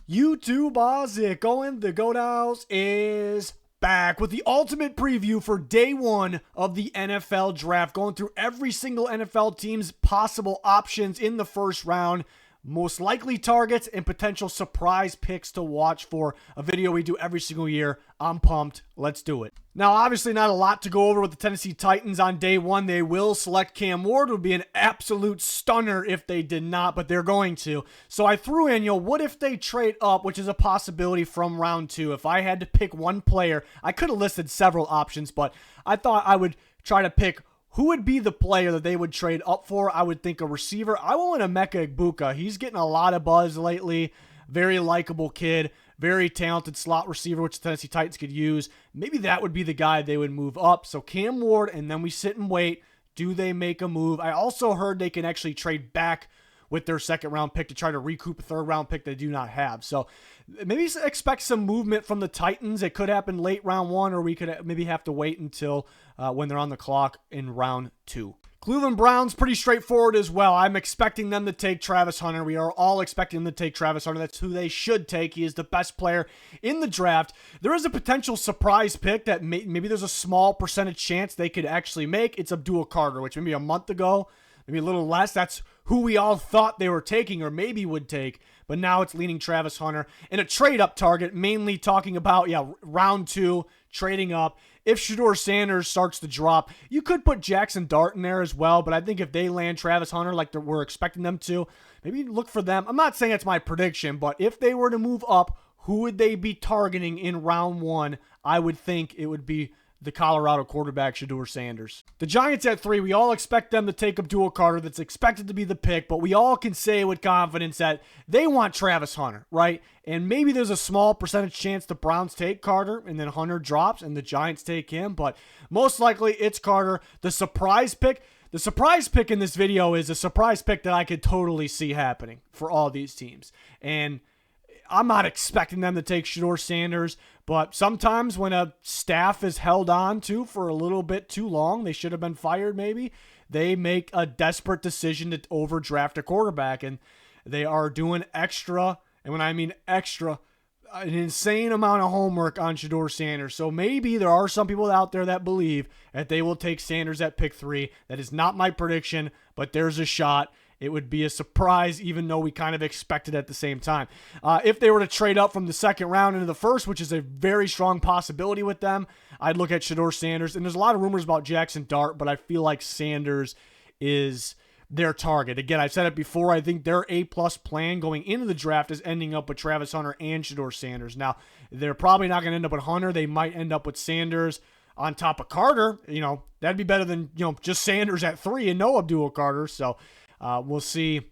YouTube, how's it going? The Goat House is back with the ultimate preview for day one of the NFL draft, going through every single NFL team's possible options in the first round, most likely targets, and potential surprise picks to watch for. A video we do every single year. I'm pumped. Let's do it. Now, obviously not a lot to go over with the Tennessee Titans on day one. They will select Cam Ward. It would be an absolute stunner if they did not, but they're going to. So I threw in, what if they trade up, which is a possibility from round two. If I had to pick one player, I could have listed several options, but I thought I would try to pick who would be the player that they would trade up for. I would think a receiver. I went with Emeka Egbuka. He's getting a lot of buzz lately. Very likable kid. Very talented slot receiver, which the Tennessee Titans could use. Maybe that would be the guy they would move up. So Cam Ward, and then we sit and wait. Do they make a move? I also heard they can actually trade back with their second-round pick to try to recoup a third-round pick they do not have. So maybe expect some movement from the Titans. It could happen late round one, or we could maybe have to wait until when they're on the clock in round two. Cleveland Browns, pretty straightforward as well. I'm expecting them to take Travis Hunter. We are all expecting them to take Travis Hunter. That's who they should take. He is the best player in the draft. There is a potential surprise pick that maybe there's a small percentage chance they could actually make. It's Abdul Carter, which maybe a month ago, maybe a little less, that's who we all thought they were taking or maybe would take. But now it's leaning Travis Hunter. And a trade-up target, mainly talking about, round two, trading up. If Shedeur Sanders starts to drop, you could put Jackson Dart in there as well, but I think if they land Travis Hunter like we're expecting them to, maybe look for them. I'm not saying it's my prediction, but if they were to move up, who would they be targeting in round one? I would think it would be the Colorado quarterback, Shedeur Sanders. The Giants at 3, we all expect them to take Abdul Carter. That's expected to be the pick, but we all can say with confidence that they want Travis Hunter, right? And maybe there's a small percentage chance the Browns take Carter and then Hunter drops and the Giants take him, but most likely it's Carter. The surprise pick in this video is a surprise pick that I could totally see happening for all these teams. And I'm not expecting them to take Shedeur Sanders, but sometimes when a staff is held on to for a little bit too long, they should have been fired maybe, they make a desperate decision to overdraft a quarterback, and they are doing extra, and when I mean extra, an insane amount of homework on Shedeur Sanders. So maybe there are some people out there that believe that they will take Sanders at pick 3. That is not my prediction, but there's a shot. It would be a surprise, even though we kind of expected at the same time. If they were to trade up from the second round into the first, which is a very strong possibility with them, I'd look at Shedeur Sanders. And there's a lot of rumors about Jackson Dart, but I feel like Sanders is their target. Again, I've said it before. I think their A-plus plan going into the draft is ending up with Travis Hunter and Shedeur Sanders. Now, they're probably not going to end up with Hunter. They might end up with Sanders on top of Carter. That'd be better than, just Sanders at 3 and no Abdul Carter. So, we'll see,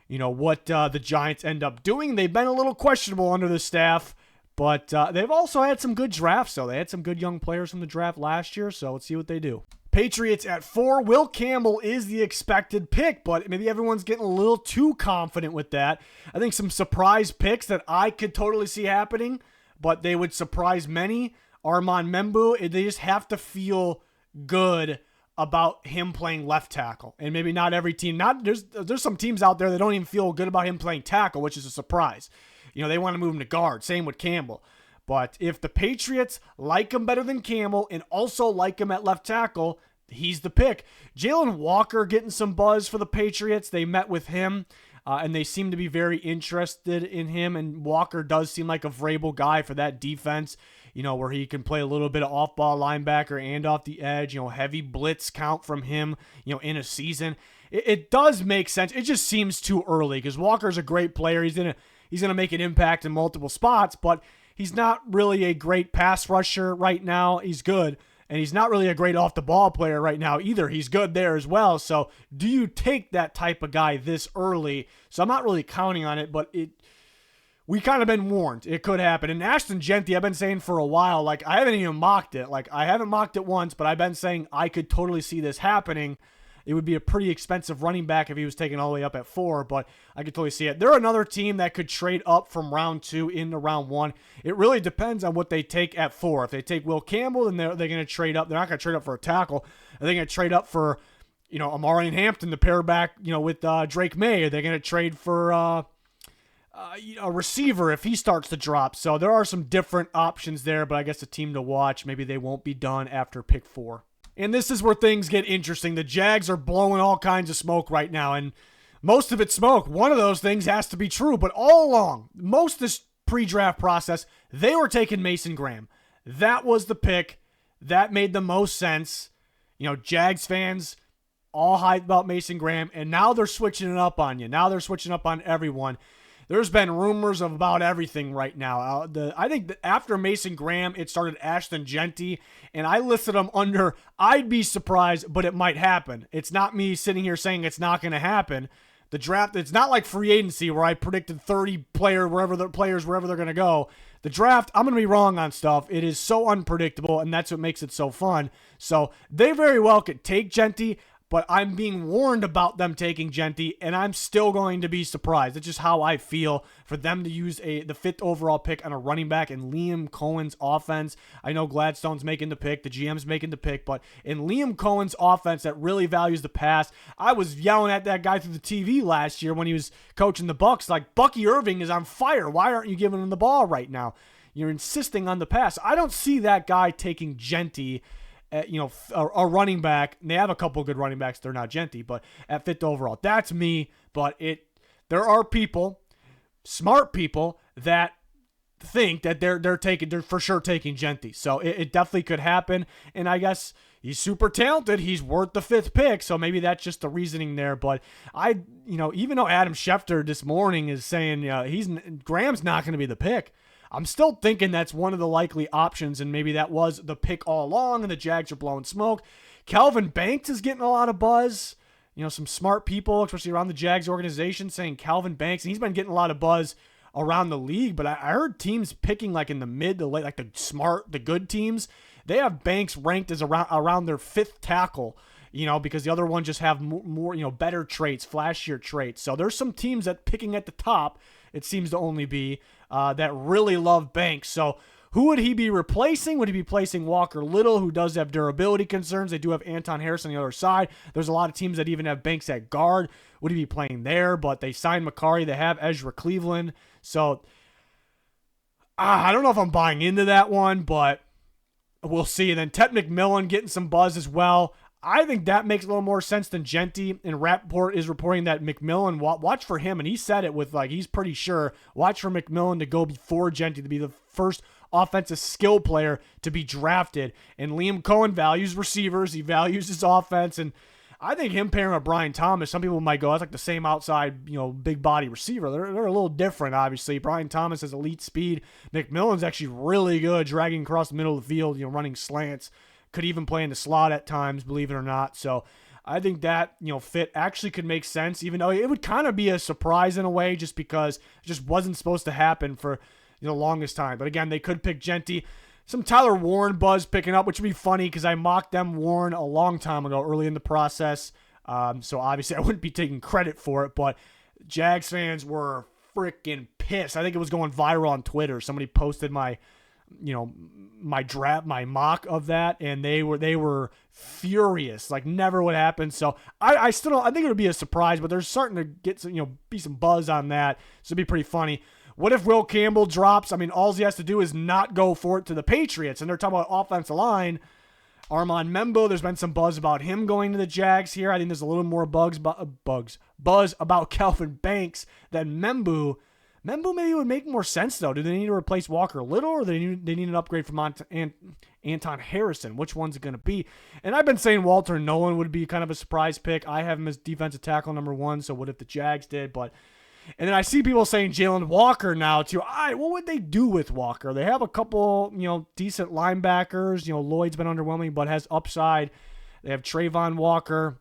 what the Giants end up doing. They've been a little questionable under the staff, but they've also had some good drafts. So they had some good young players from the draft last year. So let's see what they do. Patriots at 4. Will Campbell is the expected pick, but maybe everyone's getting a little too confident with that. I think some surprise picks that I could totally see happening, but they would surprise many. Armand Membu, they just have to feel good about him playing left tackle. And maybe not every team, there's some teams out there that don't even feel good about him playing tackle, which is a surprise. They want to move him to guard. Same with Campbell. But if the Patriots like him better than Campbell and also like him at left tackle, he's the pick. Jalen Walker getting some buzz for the Patriots. They met with him, and they seem to be very interested in him. And Walker does seem like a Vrabel guy for that defense, where he can play a little bit of off-ball linebacker and off the edge, heavy blitz count from him, in a season. It does make sense. It just seems too early because Walker's a great player. He's gonna make an impact in multiple spots, but he's not really a great pass rusher right now. He's good, and he's not really a great off-the-ball player right now either. He's good there as well. So do you take that type of guy this early? So I'm not really counting on it, but we kind of been warned it could happen. And Ashton Jeanty, I've been saying for a while, I haven't even mocked it. I haven't mocked it once, but I've been saying I could totally see this happening. It would be a pretty expensive running back if he was taken all the way up at 4, but I could totally see it. They're another team that could trade up from round 2 into round 1. It really depends on what they take at 4. If they take Will Campbell, then they're going to trade up. They're not going to trade up for a tackle. They're going to trade up for, Amari Hampton to pair back, with Drake May. Are they going to trade for a receiver if he starts to drop. So there are some different options there, but I guess a team to watch. Maybe they won't be done after pick 4. And this is where things get interesting. The Jags are blowing all kinds of smoke right now, and most of it's smoke. One of those things has to be true, but all along, most of this pre-draft process, they were taking Mason Graham. That was the pick. That made the most sense. Jags fans all hyped about Mason Graham, and now they're switching it up on you. Now they're switching up on everyone. There's been rumors of about everything right now. I think that after Mason Graham, it started Ashton Jeanty, and I listed them under, I'd be surprised, but it might happen. It's not me sitting here saying it's not going to happen. The draft, it's not like free agency where I predicted 30 players wherever they're going to go. The draft, I'm going to be wrong on stuff. It is so unpredictable, and that's what makes it so fun. So they very well could take Jeanty, but I'm being warned about them taking Jeanty, and I'm still going to be surprised. It's just how I feel for them to use the 5th overall pick on a running back in Liam Cohen's offense. I know Gladstone's making the pick, the GM's making the pick, but in Liam Cohen's offense that really values the pass, I was yelling at that guy through the TV last year when he was coaching the Bucs, like, Bucky Irving is on fire. Why aren't you giving him the ball right now? You're insisting on the pass. I don't see that guy taking Jeanty, a running back. They have a couple good running backs. They're not Jeanty, but at 5th overall. That's me, but there are people, smart people, that think that they're for sure taking Jeanty. So it definitely could happen, and I guess he's super talented. He's worth the 5th pick, so maybe that's just the reasoning there. But even though Adam Schefter this morning is saying Graham's not going to be the pick, I'm still thinking that's one of the likely options, and maybe that was the pick all along, and the Jags are blowing smoke. Calvin Banks is getting a lot of buzz. Some smart people, especially around the Jags organization, saying Calvin Banks, and he's been getting a lot of buzz around the league, but I heard teams picking like in the mid to late, like the good teams, they have Banks ranked as around their 5th tackle, because the other one just have more better traits, flashier traits. So there's some teams that picking at the top, it seems to only be, that really love Banks. So who would he be replacing? Would he be placing Walker Little, who does have durability concerns? They do have Anton Harris on the other side. There's a lot of teams that even have Banks at guard. Would he be playing there? But they signed Macari. They have Ezra Cleveland. So I don't know if I'm buying into that one, but we'll see. And then Ted McMillan getting some buzz as well. I think that makes a little more sense than Jeanty. And Rappaport is reporting that McMillan, watch for him, and he said it with he's pretty sure, watch for McMillan to go before Jeanty, to be the first offensive skill player to be drafted. And Liam Cohen values receivers. He values his offense. And I think him pairing with Brian Thomas, some people might go, that's like the same outside, big body receiver. They're a little different, obviously. Brian Thomas has elite speed. McMillan's actually really good dragging across the middle of the field, running slants. Could even play in the slot at times, believe it or not. So I think that, fit actually could make sense, even though it would kind of be a surprise in a way, just because it just wasn't supposed to happen for the longest time. But again, they could pick Jeanty. Some Tyler Warren buzz picking up, which would be funny because I mocked them Warren a long time ago, early in the process. So obviously I wouldn't be taking credit for it, but Jags fans were freaking pissed. I think it was going viral on Twitter. Somebody posted my mock of that, and they were furious, like never would happen. So I still don't, I think it would be a surprise, but they're starting to get some, be some buzz on that. So it'd be pretty funny. What if Will Campbell drops? I mean, all he has to do is not go for it to the Patriots, and they're talking about offensive line. Armand Membo, there's been some buzz about him going to the Jags here. I think there's a little more buzz about Calvin Banks than Membo. Membo maybe would make more sense, though. Do they need to replace Walker Little, or they need an upgrade from Anton Harrison? Which one's it going to be? And I've been saying Walter Nolan would be kind of a surprise pick. I have him as defensive tackle number 1, so what if the Jags did? And then I see people saying Jalen Walker now, too. What would they do with Walker? They have a couple, decent linebackers. Lloyd's been underwhelming, but has upside. They have Trayvon Walker,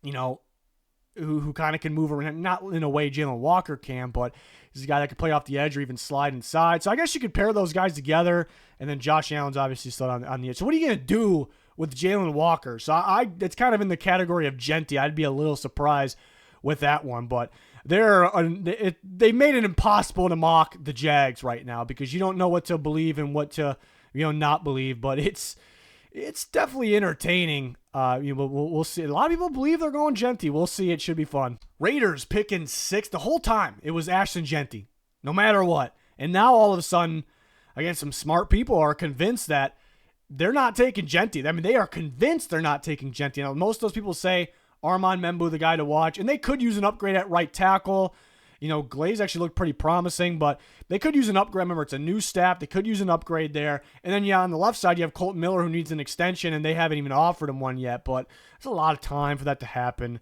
who kind of can move around. Not in a way Jalen Walker can, but he's a guy that can play off the edge or even slide inside. So I guess you could pair those guys together. And then Josh Allen's obviously still on the edge. So what are you going to do with Jalen Walker? So it's kind of in the category of Jeanty. I'd be a little surprised with that one, but they made it impossible to mock the Jags right now because you don't know what to believe and what to not believe. But it's definitely entertaining. We'll see. A lot of people believe they're going Jeanty. We'll see. It should be fun. Raiders picking 6 the whole time. It was Ashton Jeanty, no matter what. And now all of a sudden, again, some smart people are convinced that they're not taking Jeanty. I mean, they are convinced they're not taking Jeanty. Now, most of those people say Armand Membou, the guy to watch, and they could use an upgrade at right tackle. Glaze actually looked pretty promising, but they could use an upgrade. Remember, it's a new staff. They could use an upgrade there. And then, on the left side, you have Colton Miller, who needs an extension, and they haven't even offered him one yet. But it's a lot of time for that to happen.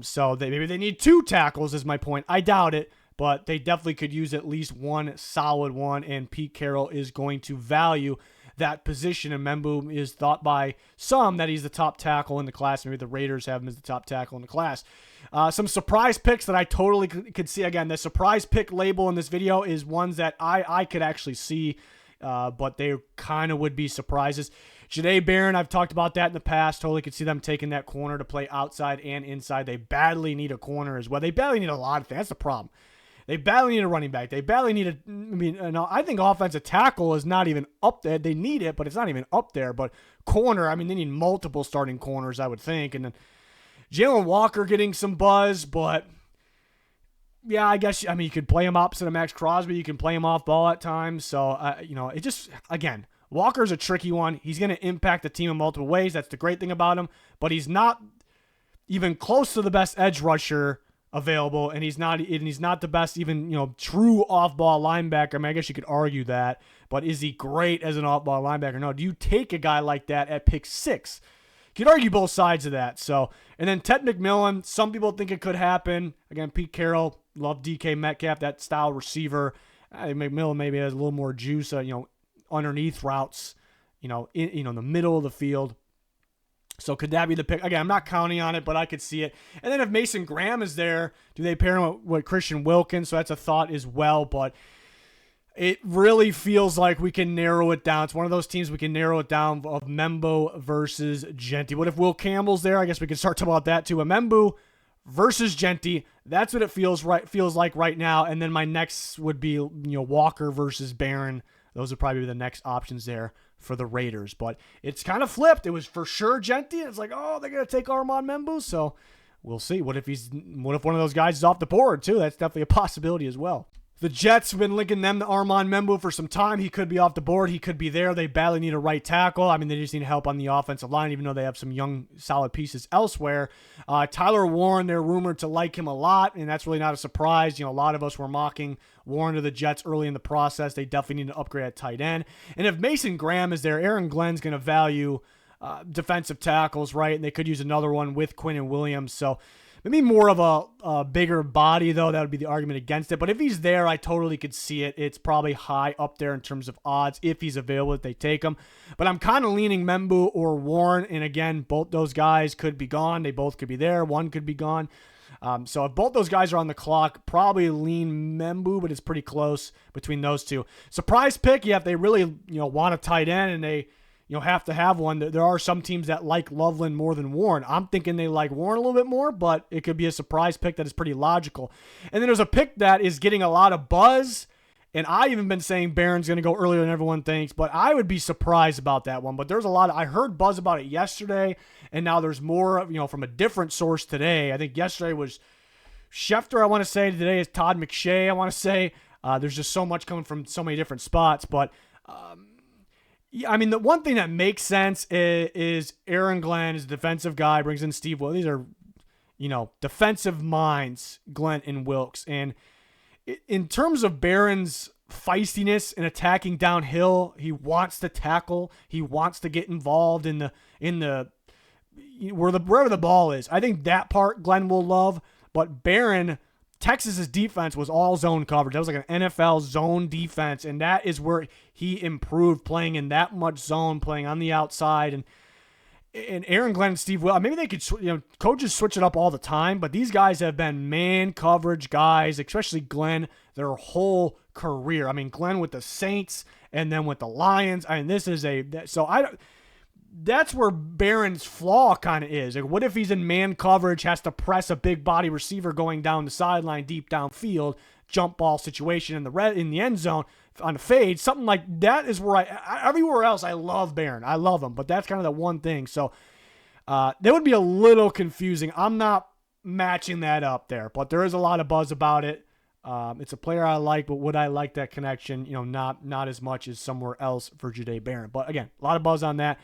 So maybe they need 2 tackles is my point. I doubt it, but they definitely could use at least one solid one, and Pete Carroll is going to value that position. And Membou is thought by some that he's the top tackle in the class. Maybe the Raiders have him as the top tackle in the class. Some surprise picks that I totally could see. Again, the surprise pick label in this video is ones that I could actually see, but they kind of would be surprises. Jahdae Barron, I've talked about that in the past. Totally could see them taking that corner to play outside and inside. They badly need a corner as well. They badly need a lot of things. That's the problem. They badly need a running back. They badly need I think offensive tackle is not even up there. They need it, but it's not even up there. But corner, they need multiple starting corners, I would think. And then Jalen Walker getting some buzz, but yeah, I guess, you could play him opposite of Max Crosby. You can play him off ball at times. So, it just, again, Walker's a tricky one. He's going to impact the team in multiple ways. That's the great thing about him. But he's not even close to the best edge rusher available, and he's not the best even true off-ball linebacker. I guess you could argue that, but is he great as an off-ball linebacker? No. Do you take a guy like that at pick 6? You could argue both sides of that. So, and then Ted McMillan, some people think it could happen. Again, Pete Carroll, love DK Metcalf, that style receiver. McMillan maybe has a little more juice, underneath routes, in the middle of the field. So could that be the pick? Again, I'm not counting on it, but I could see it. And then if Mason Graham is there, do they pair him with Christian Wilkins? So that's a thought as well. But it really feels like we can narrow it down. It's one of those teams we can narrow it down of Membou versus Jeanty. What if Will Campbell's there? I guess we can start talking about that too. A Membou versus Jeanty. That's what it feels like right now. And then my next would be Walker versus Barron. Those would probably be the next options there for the Raiders. But it's kind of flipped. It was for sure Jeanty. It's like, oh, they're going to take Armand Membou. So we'll see. What if one of those guys is off the board too? That's definitely a possibility as well. The Jets have been linking them to Armand Membou for some time. He could be off the board. He could be there. They badly need a right tackle. They just need help on the offensive line, even though they have some young, solid pieces elsewhere. Tyler Warren, they're rumored to like him a lot, and that's really not a surprise. A lot of us were mocking Warren to the Jets early in the process. They definitely need to upgrade at tight end. And if Mason Graham is there, Aaron Glenn's going to value defensive tackles, right? And they could use another one with Quinnen Williams. So maybe more of a bigger body, though. That would be the argument against it. But if he's there, I totally could see it. It's probably high up there in terms of odds if he's available, if they take him. But I'm kind of leaning Membou or Warren. And again, both those guys could be gone. They both could be there. One could be gone. So if both those guys are on the clock, probably lean Membou, but it's pretty close between those two. Surprise pick, yeah, if they really want a tight end and they have to have one. There are some teams that like Loveland more than Warren. I'm thinking they like Warren a little bit more, but it could be a surprise pick that is pretty logical. And then there's a pick that is getting a lot of buzz, and I even been saying Barron's going to go earlier than everyone thinks, but I would be surprised about that one. But there's a lot I heard buzz about it yesterday, and now there's more, from a different source today. I think yesterday was Schefter, I want to say. Today is Todd McShay, I want to say. There's just so much coming from so many different spots, but the one thing that makes sense is Aaron Glenn is a defensive guy, brings in Steve Wilks. These are, defensive minds, Glenn and Wilks. And in terms of Barron's feistiness and attacking downhill, he wants to tackle. He wants to get involved in the wherever the ball is. I think that part Glenn will love. But Barron, Texas's defense was all zone coverage. That was like an NFL zone defense, and that is where he improved, playing in that much zone, playing on the outside. And Aaron Glenn and Steve Wilks, maybe they could, coaches switch it up all the time, but these guys have been man coverage guys, especially Glenn, their whole career. Glenn with the Saints and then with the Lions. That's where Barron's flaw kind of is. Like, what if he's in man coverage, has to press a big body receiver going down the sideline deep downfield? jump ball situation in the end zone on a fade, something like that is where everywhere else I love Barron. I love him, but that's kind of the one thing. So that would be a little confusing. I'm not matching that up there, but there is a lot of buzz about it. It's a player I like, but would I like that connection? Not as much as somewhere else for Jahdae Barron. But again, a lot of buzz on that.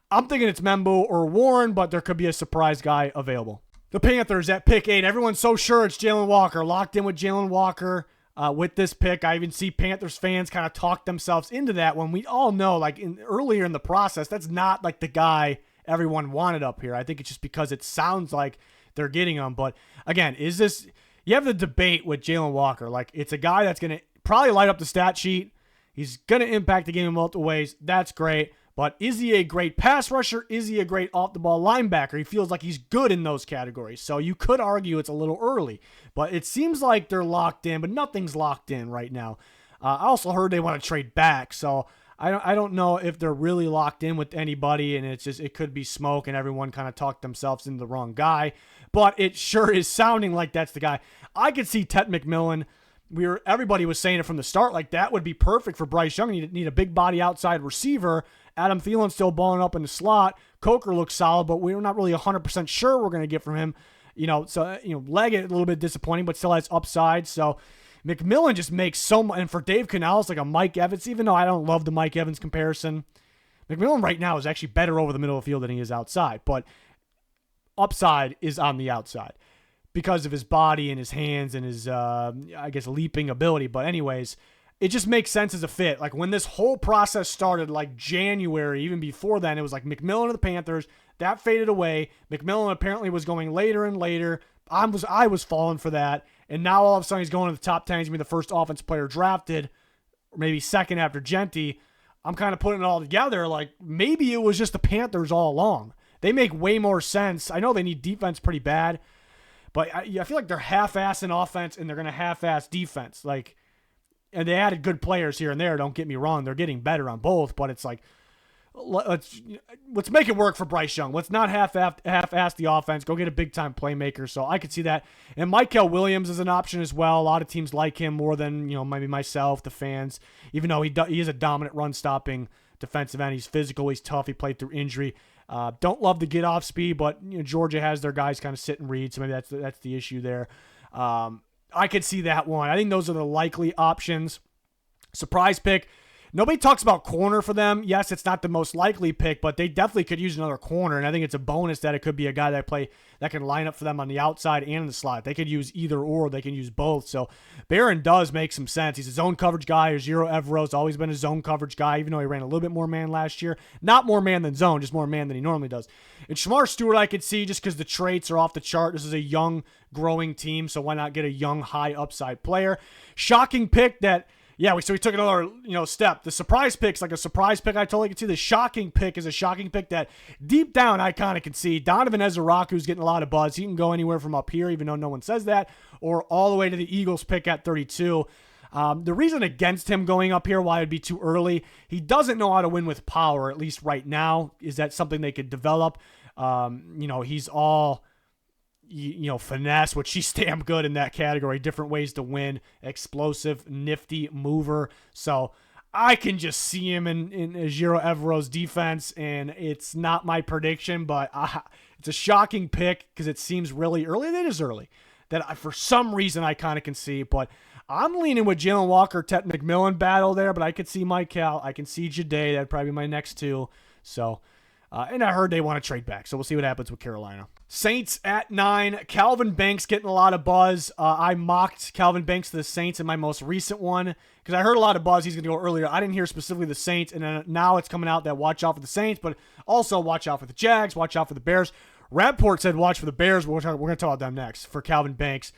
I'm thinking it's Membo or Warren, but there could be a surprise guy available. The Panthers at pick 8. Everyone's so sure it's Jalen Walker. Locked in with Jalen Walker with this pick. I even see Panthers fans kind of talk themselves into that when we all know, like earlier in the process, that's not like the guy everyone wanted up here. I think it's just because it sounds like they're getting him. But again, you have the debate with Jalen Walker. Like, it's a guy that's going to probably light up the stat sheet. He's going to impact the game in multiple ways. That's great. But is he a great pass rusher? Is he a great off-the-ball linebacker? He feels like he's good in those categories. So you could argue it's a little early. But it seems like they're locked in, but nothing's locked in right now. I also heard they want to trade back. So I don't know if they're really locked in with anybody, and it could be smoke, and everyone kind of talked themselves into the wrong guy. But it sure is sounding like that's the guy. I could see Tet McMillan. Everybody was saying it from the start, like that would be perfect for Bryce Young. You need a big body outside receiver. Adam Thielen's still balling up in the slot. Coker looks solid, but we're not really 100% sure we're going to get from him. Leggett a little bit disappointing, but still has upside. So McMillan just makes so much. And for Dave Canales, like a Mike Evans, even though I don't love the Mike Evans comparison, McMillan right now is actually better over the middle of the field than he is outside. But upside is on the outside because of his body and his hands and his, leaping ability. But anyways, it just makes sense as a fit. Like when this whole process started, like January, even before then, it was like McMillan to the Panthers. That faded away. McMillan apparently was going later and later. I was falling for that. And now all of a sudden he's going to the top 10. He's going to be the first offensive player drafted, or maybe second after Genty. I'm kind of putting it all together. Like maybe it was just the Panthers all along. They make way more sense. I know they need defense pretty bad, but I feel like they're half-ass in offense and they're going to half-ass defense. And they added good players here and there. Don't get me wrong; they're getting better on both. But it's like, let's make it work for Bryce Young. Let's not half-ass the offense. Go get a big-time playmaker. So I could see that. And Michael Williams is an option as well. A lot of teams like him more than maybe myself, the fans. Even though he is a dominant run-stopping defensive end, he's physical, he's tough. He played through injury. Don't love the get-off speed, but Georgia has their guys kind of sit and read. So maybe that's the issue there. I could see that one. I think those are the likely options. Surprise pick. Nobody talks about corner for them. Yes, it's not the most likely pick, but they definitely could use another corner, and I think it's a bonus that it could be a guy that can line up for them on the outside and in the slot. They could use either or. They can use both. So Barron does make some sense. He's a zone coverage guy. Ejiro Evero's always been a zone coverage guy, even though he ran a little bit more man last year. Not more man than zone, just more man than he normally does. And Shamar Stewart I could see just because the traits are off the chart. This is a young, growing team, so why not get a young, high upside player? Shocking pick that... Yeah, so we took another step. The surprise pick's like a surprise pick. I totally can see. The shocking pick is a shocking pick that deep down I kind of can see. Donovan Ezraku's getting a lot of buzz. He can go anywhere from up here, even though no one says that, or all the way to the Eagles pick at 32. The reason against him going up here, why it'd be too early, he doesn't know how to win with power, at least right now. Is that something they could develop? He's all... finesse, which she's damn good in that category. Different ways to win. Explosive, nifty, mover. So I can just see him in Ejiro Evero's defense, and it's not my prediction, but it's a shocking pick because it seems really early. It is early. That for some reason I kind of can see, but I'm leaning with Jalen Walker, Tet McMillan battle there, but I could see Mike Cal. I can see Jahdae. That'd probably be my next two. So... and I heard they want to trade back, so we'll see what happens with Carolina. Saints at 9. Calvin Banks getting a lot of buzz. I mocked Calvin Banks to the Saints in my most recent one because I heard a lot of buzz. He's going to go earlier. I didn't hear specifically the Saints, and then now it's coming out that watch out for the Saints, but also watch out for the Jags, watch out for the Bears. Rapport said watch for the Bears. We're going to talk about them next for Calvin Banks.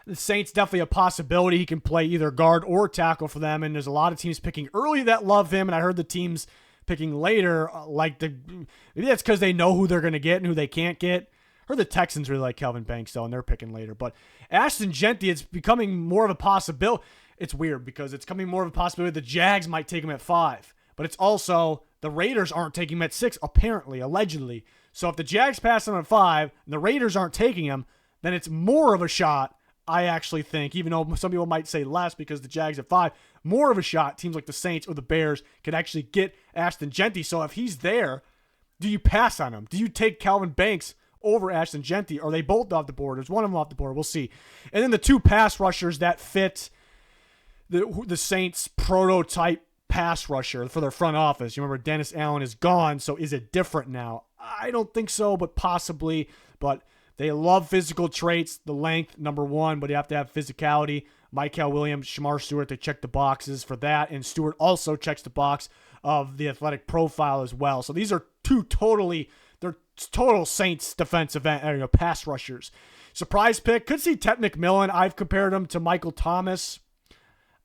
The Saints definitely a possibility. He can play either guard or tackle for them, and there's a lot of teams picking early that love him, and I heard the teams picking later, maybe that's because they know who they're going to get and who they can't get. I heard the Texans really like Calvin Banks, though, and they're picking later. But Ashton Genty, it's becoming more of a possibility. It's weird because it's becoming more of a possibility the Jags might take him at 5. But it's also the Raiders aren't taking him at 6, apparently, allegedly. So if the Jags pass him at 5 and the Raiders aren't taking him, then it's more of a shot I actually think, even though some people might say less because the Jags at 5, more of a shot, teams like the Saints or the Bears could actually get Ashton Jeanty. So if he's there, do you pass on him? Do you take Calvin Banks over Ashton Jeanty? Are they both off the board? Is one of them off the board? We'll see. And then the two pass rushers that fit the Saints prototype pass rusher for their front office. You remember Dennis Allen is gone, so is it different now? I don't think so, but possibly. But they love physical traits, the length, number one, but you have to have physicality. Mykel Williams, Shemar Stewart, they check the boxes for that, and Stewart also checks the box of the athletic profile as well. So these are they're total Saints defensive end, pass rushers. Surprise pick, could see Ted McMillan. I've compared him to Michael Thomas.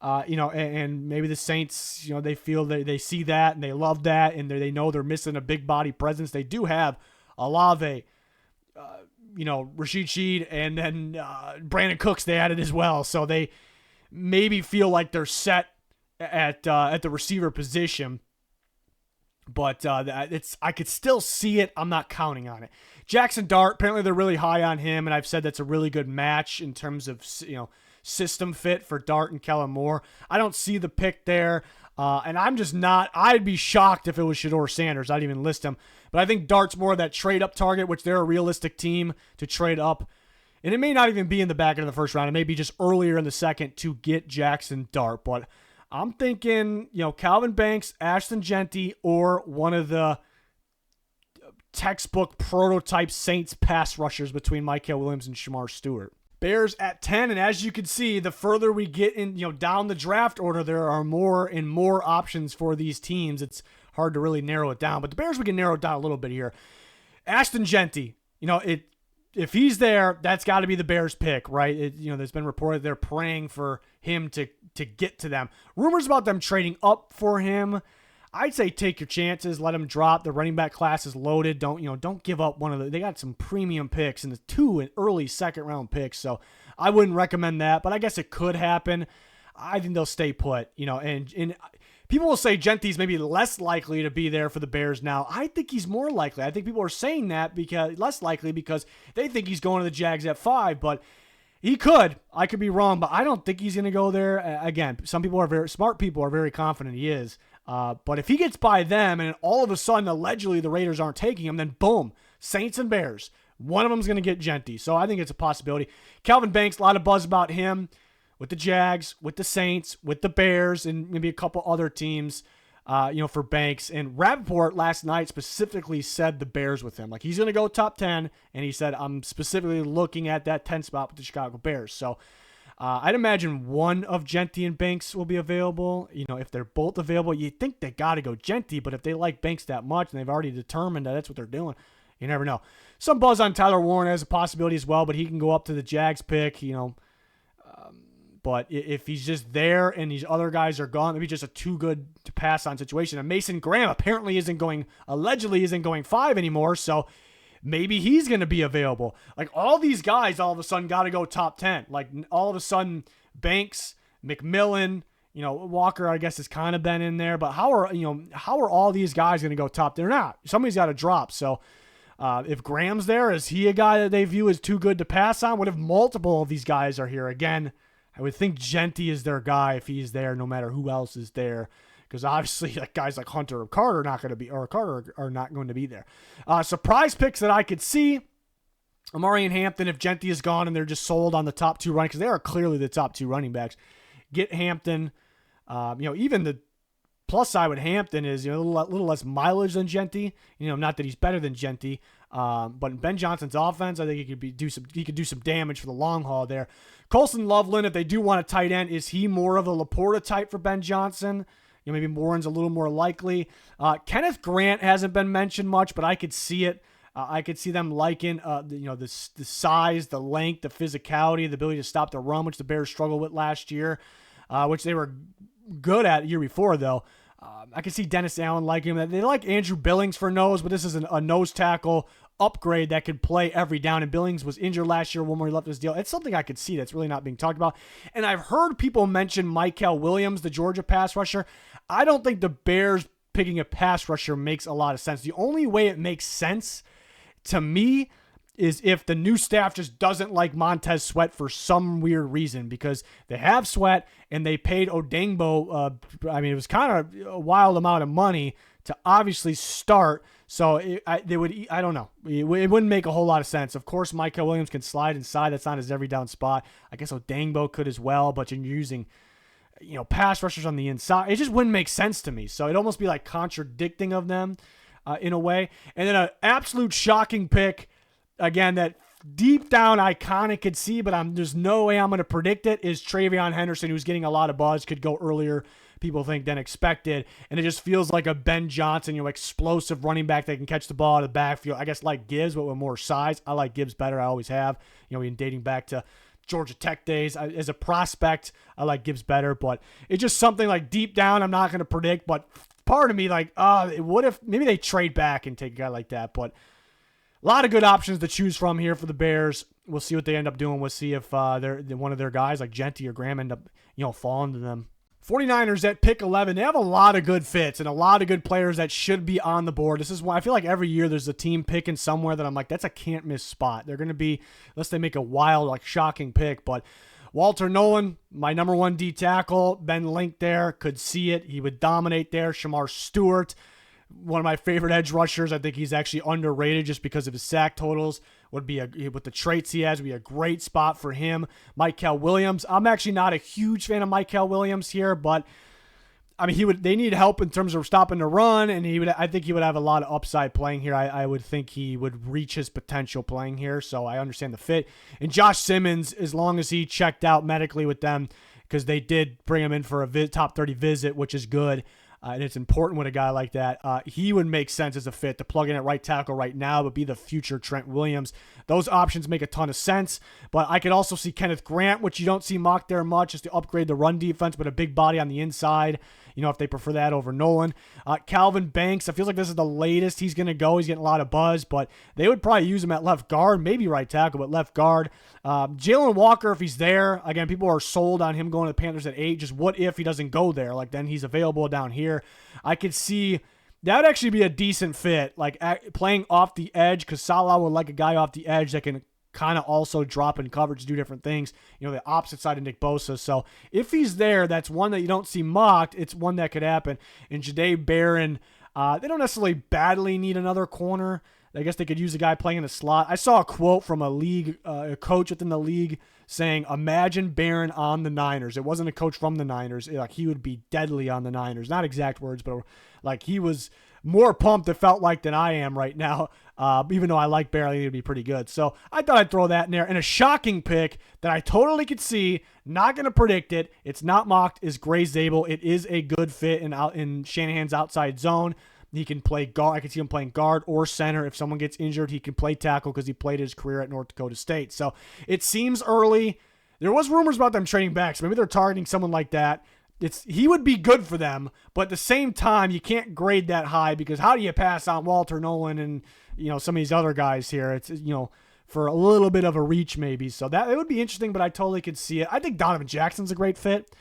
And maybe the Saints, they feel they see that and they love that, and they know they're missing a big body presence. They do have Olave, Rashid Shaheed, and then Brandon Cooks they added as well. So they maybe feel like they're set at the receiver position. But I could still see it. I'm not counting on it. Jackson Dart, apparently they're really high on him, and I've said that's a really good match in terms of system fit for Dart and Kellen Moore. I don't see the pick there, and I'm just not. I'd be shocked if it was Shedeur Sanders. I'd even list him, but I think Dart's more of that trade-up target, which they're a realistic team to trade up, and it may not even be in the back end of the first round. It may be just earlier in the second to get Jackson Dart, but I'm thinking, Calvin Banks, Ashton Jeanty, or one of the textbook prototype Saints pass rushers between Mykel Williams and Shemar Stewart. Bears at 10, and as you can see, the further we get in, down the draft order, there are more and more options for these teams. It's hard to really narrow it down, but the Bears, we can narrow it down a little bit here. Ashton Jeanty, if he's there, that's got to be the Bears pick, right? There's been reported they're praying for him to get to them. Rumors about them trading up for him. I'd say take your chances, let him drop. The running back class is loaded. Don't give up one of the. They got some premium picks and the 2 and early second round picks, so I wouldn't recommend that. But I guess it could happen. I think they'll stay put. And people will say Genty's maybe less likely to be there for the Bears now. I think he's more likely. I think people are saying that because less likely because they think he's going to the Jags at 5, but. He could. I could be wrong, but I don't think he's going to go there. Again, some people are very smart. People are very confident he is. But if he gets by them and all of a sudden allegedly the Raiders aren't taking him, then boom, Saints and Bears. One of them's going to get Jeanty. So I think it's a possibility. Calvin Banks, a lot of buzz about him with the Jags, with the Saints, with the Bears, and maybe a couple other teams. For Banks. And Rappaport last night specifically said the Bears with him. Like, he's going to go top 10, and he said, I'm specifically looking at that 10 spot with the Chicago Bears. So I'd imagine one of Jeanty and Banks will be available. If they're both available, you'd think they got to go Jeanty, but if they like Banks that much and they've already determined that that's what they're doing, you never know. Some buzz on Tyler Warren as a possibility as well, but he can go up to the Jags pick, But if he's just there and these other guys are gone, maybe just a too good to pass on situation. And Mason Graham apparently allegedly isn't going 5 anymore, so maybe he's going to be available. Like, all these guys all of a sudden got to go top 10. Like, all of a sudden, Banks, McMillan, Walker, I guess, has kind of been in there. But how are all these guys going to go top? They're not. Somebody's got to drop. So if Graham's there, is he a guy that they view as too good to pass on? What if multiple of these guys are here again? I would think Jeanty is their guy if he's there, no matter who else is there, because obviously guys like Hunter or Carter are not going to be there. Surprise picks that I could see: Amari and Hampton. If Jeanty is gone and they're just sold on the top 2 running, because they are clearly the top 2 running backs, get Hampton. Even the plus side with Hampton is a little less mileage than Jeanty. Not that he's better than Jeanty. But in Ben Johnson's offense, I think he could do some damage for the long haul there. Colson Loveland, if they do want a tight end, is he more of a Laporta type for Ben Johnson? Maybe Warren's a little more likely. Kenneth Grant hasn't been mentioned much, but I could see it. I could see them liking the size, the length, the physicality, the ability to stop the run, which the Bears struggled with last year, which they were good at the year before, though. I can see Dennis Allen liking him. They like Andrew Billings for nose, but this is a nose tackle upgrade that could play every down. And Billings was injured last year when he left his deal. It's something I could see that's really not being talked about. And I've heard people mention Mykel Williams, the Georgia pass rusher. I don't think the Bears picking a pass rusher makes a lot of sense. The only way it makes sense to me is if the new staff just doesn't like Montez Sweat for some weird reason, because they have Sweat and they paid Odengbo. It was kind of a wild amount of money to obviously start. So I don't know. It wouldn't make a whole lot of sense. Of course, Mykel Williams can slide inside. That's not his every down spot. I guess Odengbo could as well, but you're using, pass rushers on the inside. It just wouldn't make sense to me. So it'd almost be like contradicting of them in a way. And then an absolute shocking pick, again, that deep down I kind of could see, but there's no way I'm going to predict it, is TreVeyon Henderson, who's getting a lot of buzz, could go earlier, people think, than expected. And it just feels like a Ben Johnson, explosive running back that can catch the ball out of the backfield. I guess like Gibbs, but with more size. I like Gibbs better. I always have. Been dating back to Georgia Tech days. As a prospect, I like Gibbs better, but it's just something like deep down I'm not going to predict, but part of me what if maybe they trade back and take a guy like that. But a lot of good options to choose from here for the Bears. We'll see what they end up doing. We'll see if one of their guys like Genty or Graham end up falling to them. 49ers at pick 11, they have a lot of good fits and a lot of good players that should be on the board. This is why I feel like every year there's a team picking somewhere that I'm like, that's a can't miss spot. They're going to be, unless they make a wild, shocking pick. But Walter Nolan, my number one D tackle, been linked there, could see it. He would dominate there. Shamar Stewart, one of my favorite edge rushers. I think he's actually underrated just because of his sack totals. With the traits he has, would be a great spot for him. Mykel Williams. I'm actually not a huge fan of Mykel Williams here, but they need help in terms of stopping the run, and I think he would have a lot of upside playing here. I would think he would reach his potential playing here, so I understand the fit. And Josh Simmons, as long as he checked out medically with them, because they did bring him in for a top 30 visit, which is good. And it's important with a guy like that. He would make sense as a fit to plug in at right tackle right now, but be the future Trent Williams. Those options make a ton of sense. But I could also see Kenneth Grant, which you don't see mocked there much, just to upgrade the run defense, but a big body on the inside. If they prefer that over Nolan. Calvin Banks, I feel like this is the latest he's going to go. He's getting a lot of buzz, but they would probably use him at left guard, maybe right tackle, but left guard. Jalen Walker, if he's there, again, people are sold on him going to the Panthers at 8. Just what if he doesn't go there? Then he's available down here. I could see that would actually be a decent fit, playing off the edge, because Salah would like a guy off the edge that can kind of also drop in coverage, do different things, the opposite side of Nick Bosa. So if he's there, that's one that you don't see mocked. It's one that could happen. And Jahdae Barron, they don't necessarily badly need another corner. I guess they could use a guy playing in the slot. I saw a quote from a coach within the league saying, imagine Barron on the Niners. It wasn't a coach from the Niners. He would be deadly on the Niners. Not exact words, but he was more pumped, it felt like, than I am right now. Even though I like Barron, I think it'd be pretty good. So I thought I'd throw that in there. And a shocking pick that I totally could see, not going to predict it, it's not mocked, is Gray Zabel. It is a good fit in Shanahan's outside zone. He can play guard. I can see him playing guard or center. If someone gets injured, he can play tackle because he played his career at North Dakota State. So it seems early. There was rumors about them trading back, so maybe they're targeting someone like that. He would be good for them, but at the same time, you can't grade that high, because how do you pass on Walter Nolan and some of these other guys here? It's for a little bit of a reach maybe. So that it would be interesting, but I totally could see it. I think Donovan Jackson's a great fit.